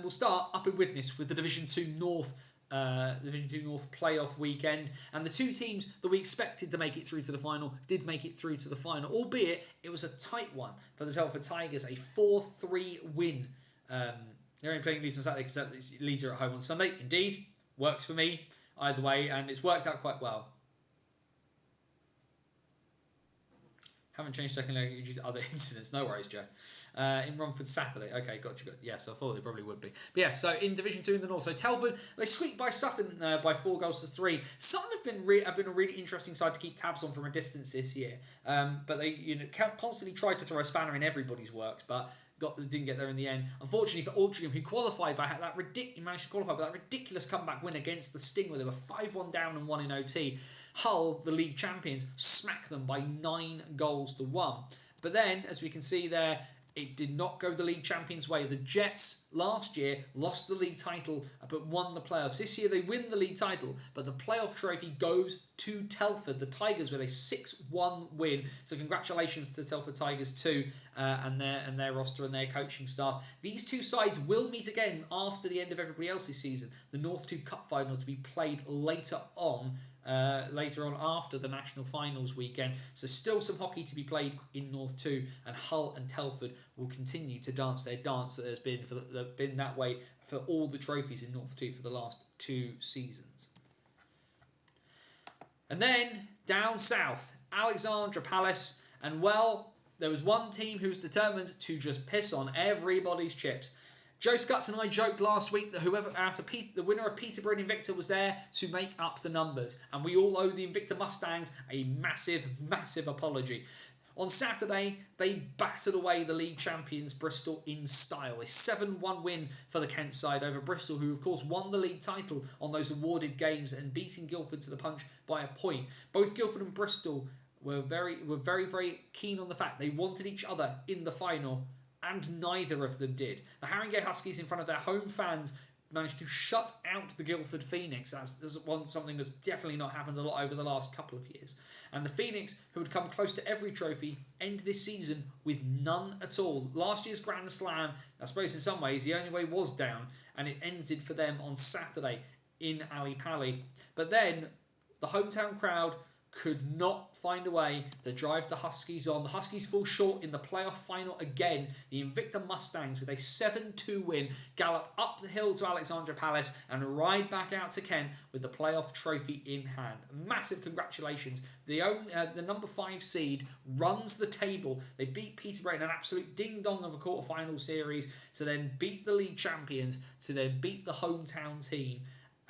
Speaker 2: we'll start up in Widnes with the Division 2 North playoff weekend, and the 2 teams that we expected to make it through to the final did make it through to the final, albeit it was a tight one for the Telford Tigers, a 4-3 win. They're only playing Leeds on Saturday because Leeds are at home on Sunday. Indeed, works for me either way, and it's worked out quite well. Haven't changed second leg due to other incidents. No worries, Joe. In Romford Saturday. Okay, gotcha. Yes, I thought it probably would be. But yeah, so in Division 2 in the North. So Telford, they squeaked by Sutton by 4-3. Sutton have been a really interesting side to keep tabs on from a distance this year. But they constantly tried to throw a spanner in everybody's works, but didn't get there in the end. Unfortunately for Altrincham, who qualified by managed to qualify by that ridiculous comeback win against the Sting, where they were 5-1 down and 1 in OT. Hull, the league champions, smacked them by 9-1. But then, as we can see there, it did not go the league champions' way. The Jets last year lost the league title but won the playoffs. This year they win the league title, but the playoff trophy goes to Telford, the Tigers, with a 6-1 win. So congratulations to Telford Tigers too, and their roster and their coaching staff. These two sides will meet again after the end of everybody else's season. The North 2 Cup final to be played later on after the national finals weekend. So still some hockey to be played in North 2, and Hull and Telford will continue to dance their dance that has been that way for all the trophies in North 2 for the last 2 seasons. And then down south, Alexandra Palace, and well, there was one team who was determined to just piss on everybody's chips. Joe Scutts and I joked last week that the winner of Peterborough and Invicta was there to make up the numbers, and we all owe the Invicta Mustangs a massive, massive apology. On Saturday, they battered away the league champions Bristol in style. A 7-1 win for the Kent side over Bristol, who of course won the league title on those awarded games and beating Guildford to the punch by a point. Both Guildford and Bristol were very, very keen on the fact they wanted each other in the final, and neither of them did. The Haringey Huskies, in front of their home fans, managed to shut out the Guildford Phoenix. That's something that's definitely not happened a lot over the last couple of years. And the Phoenix, who had come close to every trophy, end this season with none at all. Last year's Grand Slam, I suppose in some ways, the only way was down, and it ended for them on Saturday in Ali Pali. But then the hometown crowd could not find a way to drive the Huskies on. The Huskies fall short in the playoff final again. The Invicta Mustangs, with a 7-2 win, gallop up the hill to Alexandra Palace and ride back out to Kent with the playoff trophy in hand. Massive congratulations. The number 5 seed runs the table. They beat Peterborough in an absolute ding-dong of a quarter-final series to then beat the league champions, to then beat the hometown team.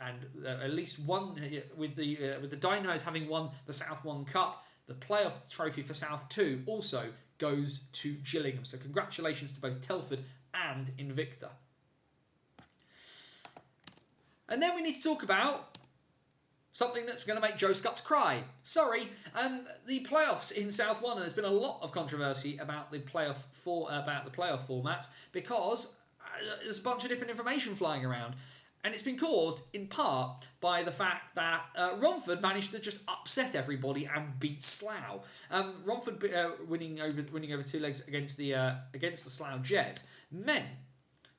Speaker 2: And at least one, with the Dynamos having won the South 1 Cup, the playoff trophy for South 2 also goes to Gillingham. So congratulations to both Telford and Invicta. And then we need to talk about something that's going to make Joe Scutts cry. Sorry, the playoffs in South 1, and there's been a lot of controversy about the playoff formats because there's a bunch of different information flying around. And it's been caused, in part, by the fact that Romford managed to just upset everybody and beat Slough. Romford winning over 2 legs against the Slough Jets meant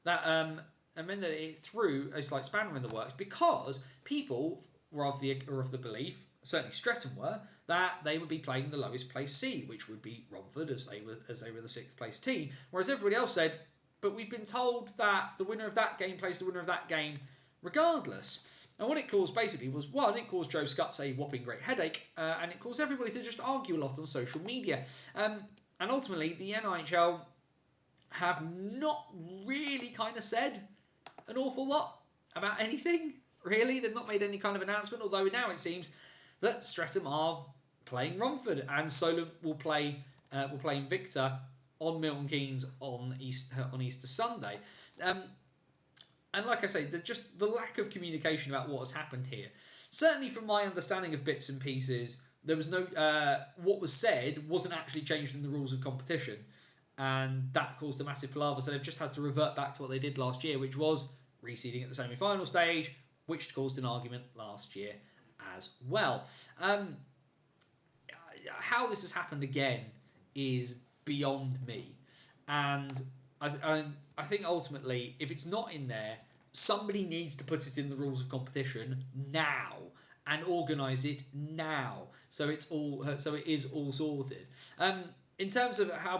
Speaker 2: that it threw a slight spanner in the works, because people were of the belief, certainly Streatham were, that they would be playing the lowest placed seed, which would be Romford, as they were the 6th place team, whereas everybody else said, but we've been told that the winner of that game plays the winner of that game regardless. And what it caused basically was, one, it caused Joe Scutts a whopping great headache, and it caused everybody to just argue a lot on social media. And ultimately, the NIHL have not really kind of said an awful lot about anything, really. They've not made any kind of announcement, although now it seems that Streatham are playing Romford, and Solent will play Invicta on Milton Keynes on Easter Sunday. And like I say, just the lack of communication about what has happened here. Certainly from my understanding of bits and pieces, there was no... what was said wasn't actually changed in the rules of competition. And that caused a massive palaver. So they've just had to revert back to what they did last year, which was reseeding at the semi-final stage, which caused an argument last year as well. How this has happened again is beyond me. And I think ultimately, if it's not in there, somebody needs to put it in the rules of competition now and organise it now, so it is all sorted. In terms of how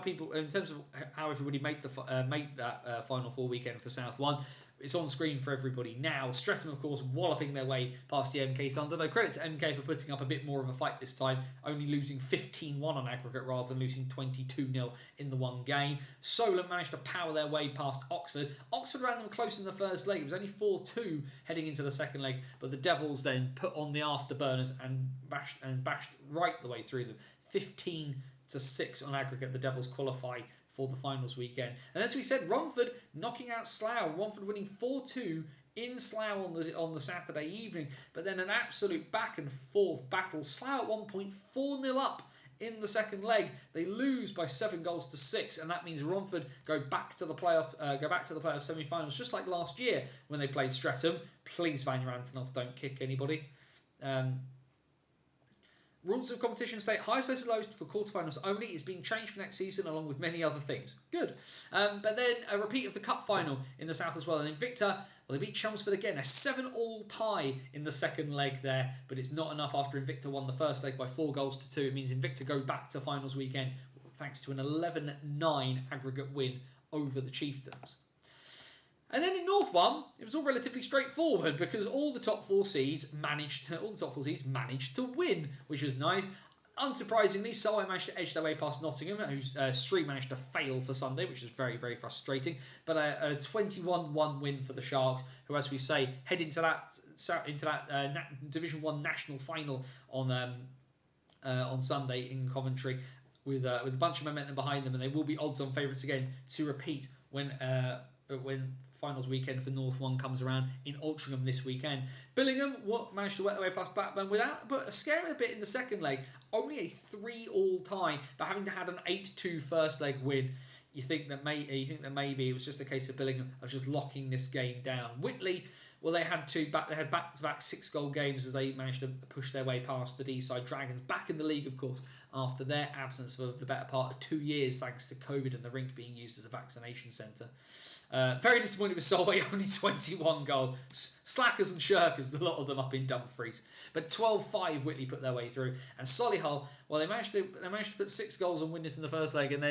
Speaker 2: everybody made that Final Four weekend for South 1, it's on screen for everybody now. Streatham, of course, walloping their way past the MK Thunder, though credit to MK for putting up a bit more of a fight this time, only losing 15-1 on aggregate rather than losing 22-0 in the one game. Solent managed to power their way past Oxford. Oxford ran them close in the first leg. It was only 4-2 heading into the second leg, but the Devils then put on the afterburners and bashed right the way through them. 15-6 on aggregate, the Devils qualify for the finals weekend. And as we said, Romford knocking out Slough. Romford winning 4-2 in Slough on the Saturday evening. But then an absolute back and forth battle. Slough at one point 4-0 up in the second leg. They lose by 7-6, and that means Romford go back to the playoff semi-finals, just like last year when they played Streatham. Please, Vanya Antonov, don't kick anybody. Rules of competition state highest versus lowest for quarterfinals only is being changed for next season, along with many other things. Good. But then a repeat of the cup final in the south as well. And Invicta, well, they beat Chelmsford again. A 7-all tie in the second leg there, but it's not enough after Invicta won the first leg by 4-2. It means Invicta go back to finals weekend thanks to an 11-9 aggregate win over the Chieftains. And then in North 1, it was all relatively straightforward because all the top four seeds managed to win, which was nice. Unsurprisingly, Solway managed to edge their way past Nottingham, whose streak managed to fail for Sunday, which was very, very frustrating. But a 21-1 win for the Sharks, who, as we say, head into that Division 1 national final on Sunday in Coventry with a bunch of momentum behind them, and they will be odds-on favourites again to repeat when finals weekend for North 1 comes around in Altrincham this weekend. Billingham managed to wet their way past Blackburn but a scare a bit in the second leg. Only a 3-all tie, but having to had an 8-2 first leg win. You think that maybe it was just a case of Billingham of just locking this game down. Whitley, well, they had back-to-back 6-goal games as they managed to push their way past the D-side Dragons, back in the league, of course, after their absence for the better part of 2 years, thanks to COVID and the rink being used as a vaccination centre. Very disappointed with Solway, only 21 goals. Slackers and shirkers, a lot of them up in Dumfries. But 12-5 Whitley put their way through. And Solihull, well, they managed to put 6 goals on winners in the first leg, and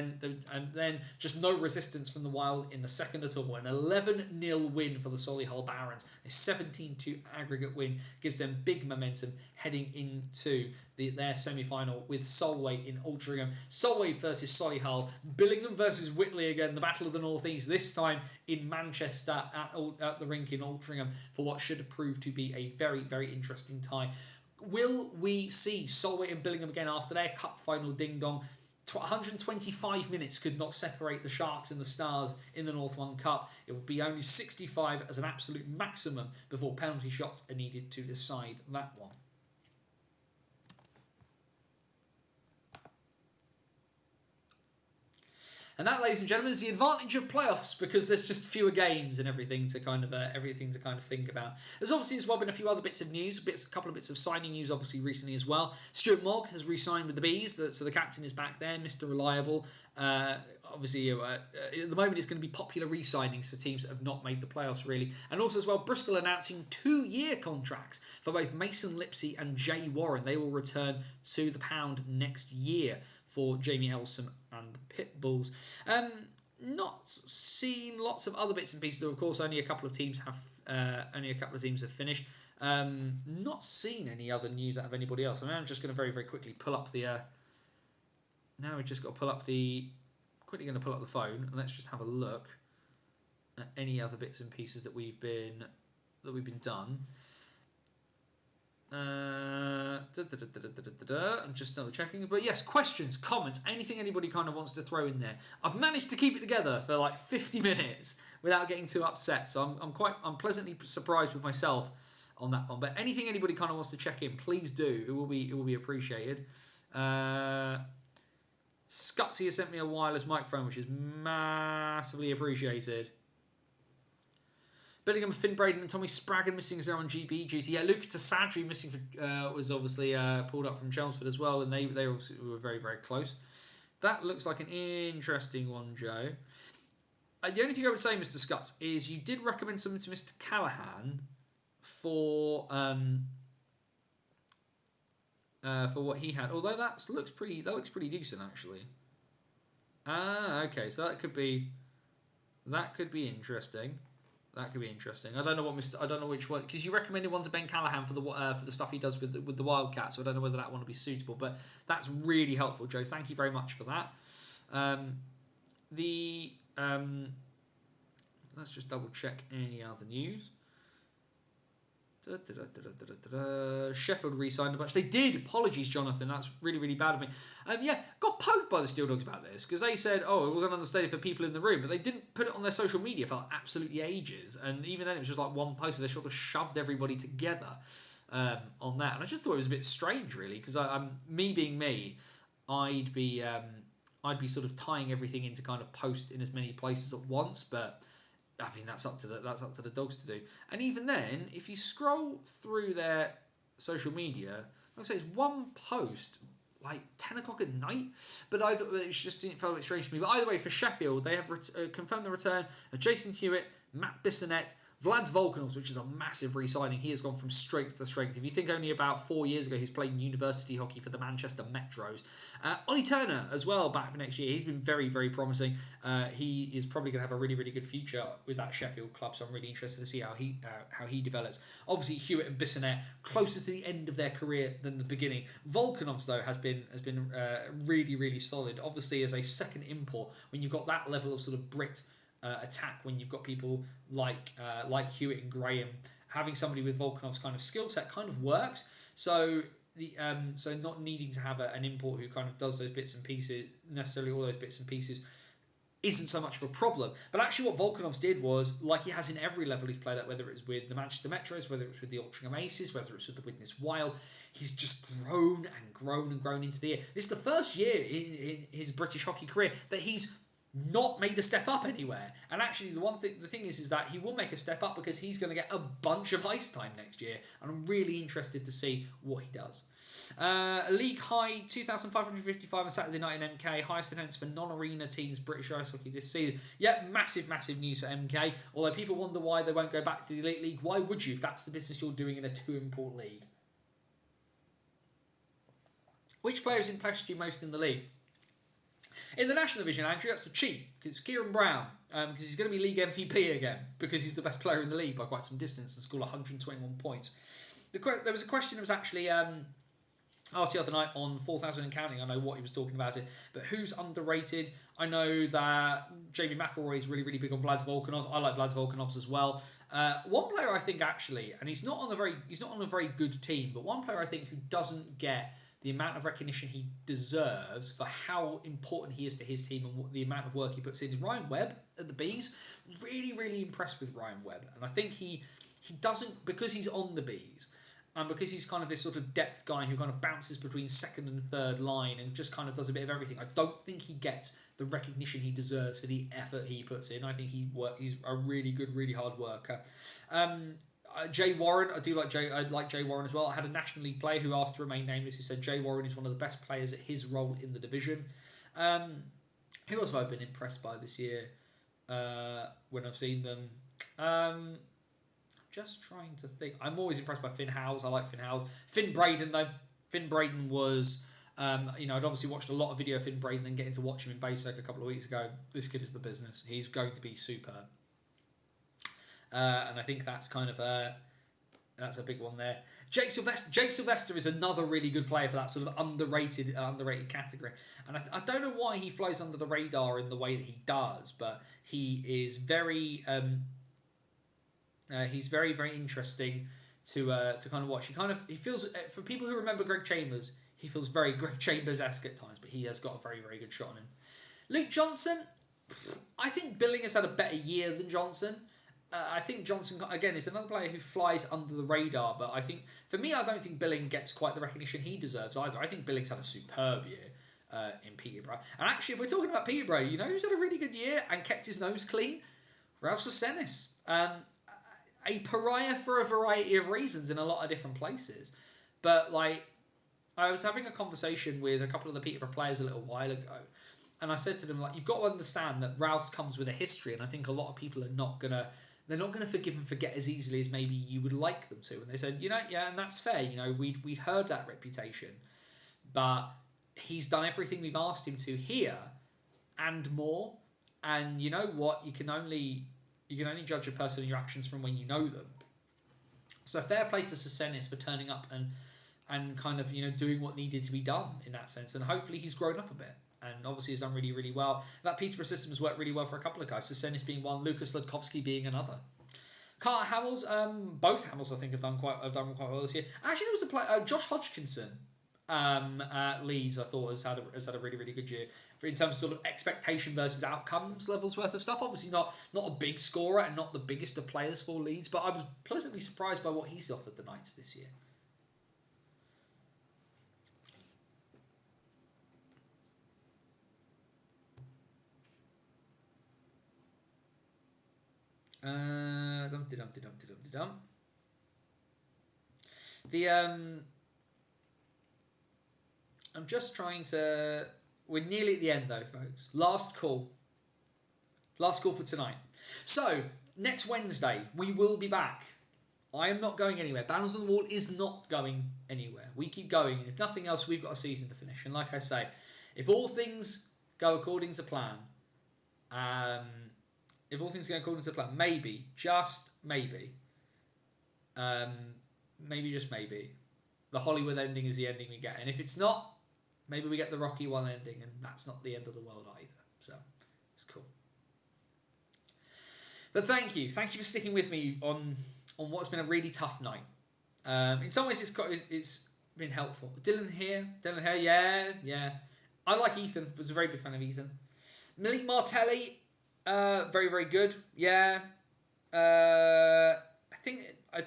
Speaker 2: then just no resistance from the Wild in the second at all. An 11-0 win for the Solihull Barons. A 17-2 aggregate win gives them big momentum heading into their semi-final with Solway in Altrincham. Solway versus Solihull. Billingham versus Whitley again. The Battle of the North East. This time in Manchester at the rink in Altrincham for what should prove to be a very, very interesting tie. Will we see Solway and Billingham again after their cup final ding-dong? 125 minutes could not separate the Sharks and the Stars in the North 1 Cup. It would be only 65 as an absolute maximum before penalty shots are needed to decide that one. And that, ladies and gentlemen, is the advantage of playoffs, because there's just fewer games and everything to kind of think about. There's obviously as well been a few other bits of news, a couple of bits of signing news obviously recently as well. Stuart Mogg has re-signed with the Bees, so the captain is back there, Mr. Reliable. Obviously, at the moment it's going to be popular re-signings for teams that have not made the playoffs really. And also as well, Bristol announcing 2-year contracts for both Mason Lipsey and Jay Warren. They will return to the Pound next year for Jamie Elsom and the Pitbulls. Not seen lots of other bits and pieces. Of course, only a couple of teams have finished. Not seen any other news out of anybody else. I'm just going to very, very quickly pull up the. Now we've just got to pull up the. Quickly going to pull up the phone and let's just have a look at any other bits and pieces that we've been done. I'm just double checking, but yes, questions, comments, anything anybody kind of wants to throw in there. I've managed to keep it together for like 50 minutes without getting too upset, so I'm pleasantly surprised with myself on that one. But anything anybody kind of wants to check in, please do. It will be appreciated. Scutsy has sent me a wireless microphone, which is massively appreciated. Billingham, Finn Braden and Tommy Spraggan missing as they're on GB duty. Yeah, Luca Tassadri missing was obviously pulled up from Chelmsford as well, and they obviously were very, very close. That looks like an interesting one, Joe. The only thing I would say, Mr. Scutts, is you did recommend something to Mr. Callahan for what he had. Although that looks pretty decent actually. Okay, so that could be interesting. That could be interesting. I don't know which one, because you recommended one to Ben Callahan for the stuff he does with the Wildcats. So I don't know whether that one will be suitable, but that's really helpful, Joe. Thank you very much for that. Let's just double check any other news. Sheffield re-signed a bunch. They did. Apologies, Jonathan. That's really, really bad of me. Got poked by the Steel Dogs about this because they said, "Oh, it wasn't understated for people in the room," but they didn't put it on their social media for absolutely ages. And even then, it was just like one post where they sort of shoved everybody together on that. And I just thought it was a bit strange, really, because me being me, I'd be sort of tying everything into kind of post in as many places at once, but I mean that's up to the dogs to do. And even then, if you scroll through their social media, like I say, it's one post like 10 o'clock at night, but either it's just it felt a bit strange to me. But either way, for Sheffield, they have confirmed the return of Jason Hewitt, Matt Bissonnette, Vlad's Volkanovs, which is a massive re-signing. He has gone from strength to strength. If you think only about 4 years ago he was playing university hockey for the Manchester Metros. Ollie Turner as well back for next year. He's been very, very promising. He is probably going to have a really, really good future with that Sheffield club, so I'm really interested to see how he develops. Obviously, Hewitt and Bissonnette closer to the end of their career than the beginning. Volkanovs, though, has been really, really solid. Obviously, as a second import, when you've got that level of sort of Brit attack, when you've got people like Hewitt and Graham, having somebody with Volkanov's kind of skill set kind of works. So so not needing to have an import who kind of does those bits and pieces, necessarily all those bits and pieces, isn't so much of a problem. But actually what Volkanovs did was, like he has in every level he's played at, whether it's with the Manchester Metros, whether it's with the Altrincham Aces, whether it's with the Widnes Wild, he's just grown and grown and grown into the year. This is the first year in his British hockey career that he's not made a step up anywhere. And actually the thing is that he will make a step up because he's going to get a bunch of ice time next year, and I'm really interested to see what he does. League high 2,555 on Saturday night in MK, highest attendance for non-arena teams British ice hockey this season. Yep, massive news for MK, although people wonder why they won't go back to the Elite League. Why would you if that's the business you're doing in a 2-import league? Which players impressed you most in the league? In the National Division, Andrew, that's a cheat, because it's Kieran Brown, because he's going to be league MVP again, because he's the best player in the league by quite some distance and scored 121 points. There was a question that was actually asked the other night on 4,000 and counting. I know what he was talking about it, but who's underrated? I know that Jamie McElroy is really, really big on Vlad's Volkanovs. I like Vlad's Volkanovs as well. One player I think actually, and he's not on a very good team, but one player I think who doesn't get the amount of recognition he deserves for how important he is to his team and the amount of work he puts in is Ryan Webb at the Bees. Really, really impressed with Ryan Webb. And I think he doesn't, because he's on the Bees, and because he's kind of this sort of depth guy who kind of bounces between second and third line and just kind of does a bit of everything, I don't think he gets the recognition he deserves for the effort he puts in. I think he's a really good, really hard worker. Jay Warren, I like Jay Warren as well. I had a National League player who asked to remain nameless who said Jay Warren is one of the best players at his role in the division. Who else have I been impressed by this year when I've seen them? I'm just trying to think. I'm always impressed by Finn Howes. I like Finn Howes. Finn Braden, though. Finn Braden was, I'd obviously watched a lot of video of Finn Braden and getting to watch him in Basic a couple of weeks ago. This kid is the business. He's going to be superb. And I think that's kind of that's a big one there. Jake Sylvester is another really good player for that sort of underrated category. And I don't know why he flies under the radar in the way that he does, but he is very he's very, very interesting to kind of watch. He feels, for people who remember Greg Chambers, he feels very Greg Chambers-esque at times, but he has got a very, very good shot on him. Luke Johnson, I think Billing has had a better year than Johnson. I think Johnson, again, is another player who flies under the radar, but I think, for me, I don't think Billing gets quite the recognition he deserves either. I think Billing's had a superb year in Peterborough. And actually, if we're talking about Peterborough, you know who's had a really good year and kept his nose clean? Ralph Sosenis. A pariah for a variety of reasons in a lot of different places. But, like, I was having a conversation with a couple of the Peterborough players a little while ago, and I said to them, like, you've got to understand that Ralph's comes with a history, and I think a lot of people are not going to forgive and forget as easily as maybe you would like them to. And they said, yeah, and that's fair. We'd heard that reputation, but he's done everything we've asked him to here and more. And you know what? You can only judge a person and your actions from when you know them. So fair play to Sosenis for turning up and kind of doing what needed to be done in that sense. And hopefully he's grown up a bit. And obviously has done really, really well. That Peterborough system has worked really well for a couple of guys. Sosenis being one, Lucas Ludkowski being another. Carter Hamills, both Hamills I think have done quite well this year. Actually, there was a player, Josh Hodgkinson at Leeds. I thought has had a really, really good year in terms of sort of expectation versus outcomes levels worth of stuff. Obviously not a big scorer and not the biggest of players for Leeds, but I was pleasantly surprised by what he's offered the Knights this year. Dum dum dum dum dum. I'm just trying to. We're nearly at the end though, folks. Last call. Last call for tonight. So next Wednesday we will be back. I am not going anywhere. Banners on the Wall is not going anywhere. We keep going. If nothing else, we've got a season to finish. And like I say, if all things go according to plan, maybe, just maybe, just maybe, the Hollywood ending is the ending we get. And if it's not, maybe we get the Rocky one ending, and that's not the end of the world either. So it's cool. But thank you for sticking with me on what's been a really tough night. In some ways, it's been helpful. Dylan here, yeah. I like Ethan. Was a very big fan of Ethan. Malik Martelli, very very good. Yeah. I think I'm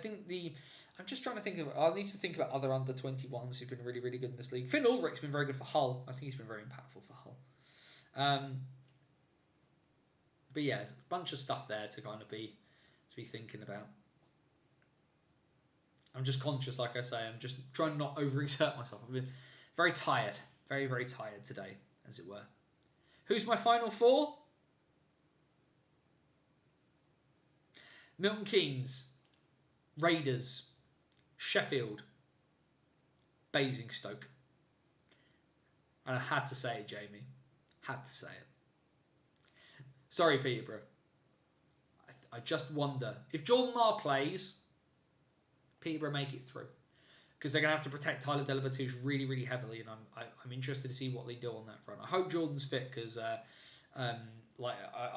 Speaker 2: just trying to think of. I need to think about other under 21s who've been really really good in this league. Finn Ulrich's been very good for Hull. I think he's been very impactful for Hull. But yeah, a bunch of stuff there to kind of be thinking about. I'm just conscious, like I say, I'm just trying to not overexert myself. I've been very tired, very, very tired today, as it were. Who's my final four? Milton Keynes, Raiders, Sheffield, Basingstoke. And I had to say it, Jamie. Had to say it. Sorry, Peterborough. I just wonder if Jordan Marr plays, Peterborough make it through, because they're going to have to protect Tyler Delabatouche really, really heavily, and I'm interested to see what they do on that front. I hope Jordan's fit, because I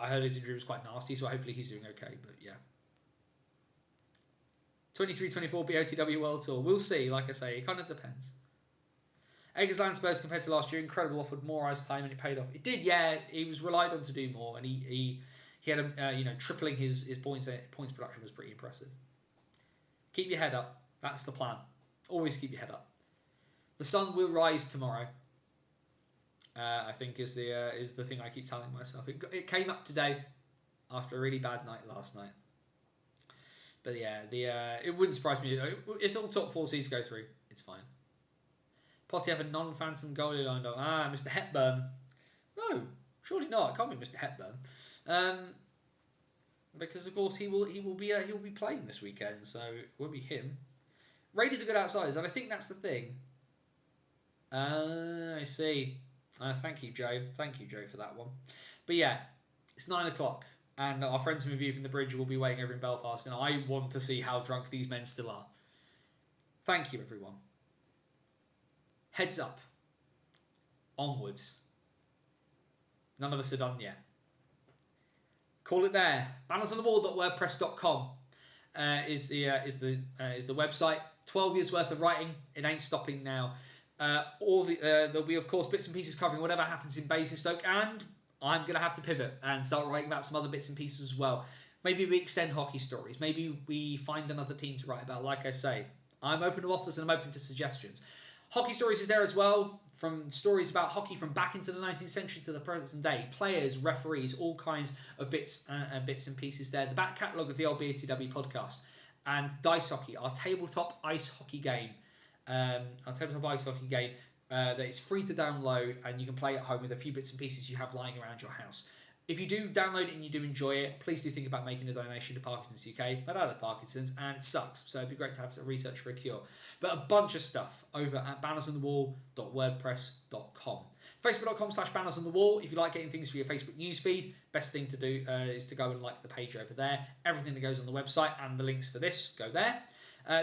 Speaker 2: heard his injury was quite nasty, so hopefully he's doing okay. But yeah, 23-24 BOTW World Tour. We'll see. Like I say, it kind of depends. Eggersland Spurs compared to last year, incredible. Offered more ice time and it paid off. It did, yeah. He was relied on to do more, and he had a tripling his points production was pretty impressive. Keep your head up. That's the plan. Always keep your head up. The sun will rise tomorrow. I think is the thing I keep telling myself. It came up today after a really bad night last night. But yeah, it wouldn't surprise me if all top four seeds go through. It's fine. Potty have a non-phantom goalie lined up. Mr. Hepburn. No, surely not. It can't be Mr. Hepburn. Because of course he will be playing this weekend, so it won't be him. Raiders are good outsiders, and I think that's the thing. I see. Thank you, Joe. Thank you, Joe, for that one. But yeah, it's 9 o'clock, and our friends from Review from the Bridge will be waiting over in Belfast, and I want to see how drunk these men still are. Thank you, everyone. Heads up. Onwards. None of us are done yet. Call it there. Bannersonthewall.wordpress.com is the website. 12 years worth of writing. It ain't stopping now. There'll be of course bits and pieces covering whatever happens in Basingstoke, and I'm gonna have to pivot and start writing about some other bits and pieces as well. Maybe we extend hockey stories. Maybe we find another team to write about. Like I say, I'm open to offers and I'm open to suggestions. Hockey stories is there as well, from stories about hockey from back into the 19th century to the present day. Players, referees, all kinds of bits and pieces there. The back catalogue of the old BOTW podcast. And Dice Hockey, our tabletop ice hockey game. That is free to download, and you can play at home with a few bits and pieces you have lying around your house. If you do download it and you do enjoy it, please do think about making a donation to Parkinson's UK. My dad has Parkinson's and it sucks, so it'd be great to have some research for a cure. But a bunch of stuff over at bannersonthewall.wordpress.com. Facebook.com/bannersonthewall. If you like getting things for your Facebook newsfeed, best thing to do is to go and like the page over there. Everything that goes on the website and the links for this go there.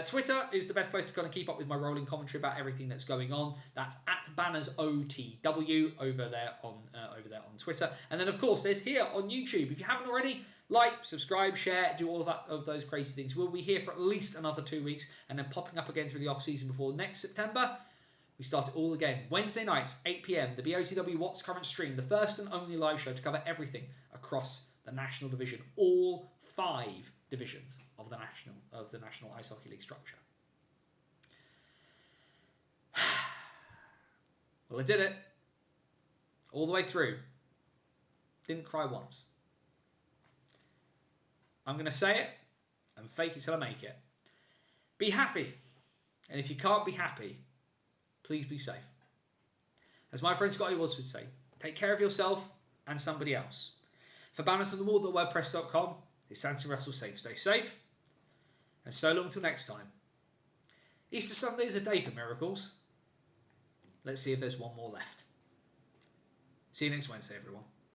Speaker 2: Twitter is the best place to kind of keep up with my rolling commentary about everything that's going on. That's at BannersOTW over there on Twitter. And then of course there's here on YouTube. If you haven't already, like, subscribe, share, do all of those crazy things. We'll be here for at least another 2 weeks, and then popping up again through the off season before next September. We start it all again. Wednesday nights, 8 p.m. The BOTW What's Current stream, the first and only live show to cover everything across the National Division, all 5 divisions of the National Ice Hockey League structure. Well, I did it all the way through. Didn't cry once. I'm going to say it and fake it till I make it. Be happy. And if you can't be happy, please be safe. As my friend Scotty Woods would say, take care of yourself and somebody else. For balanceonthewall.wordpress.com, it's Santi Russell saying stay safe. And so long till next time. Easter Sunday is a day for miracles. Let's see if there's one more left. See you next Wednesday, everyone.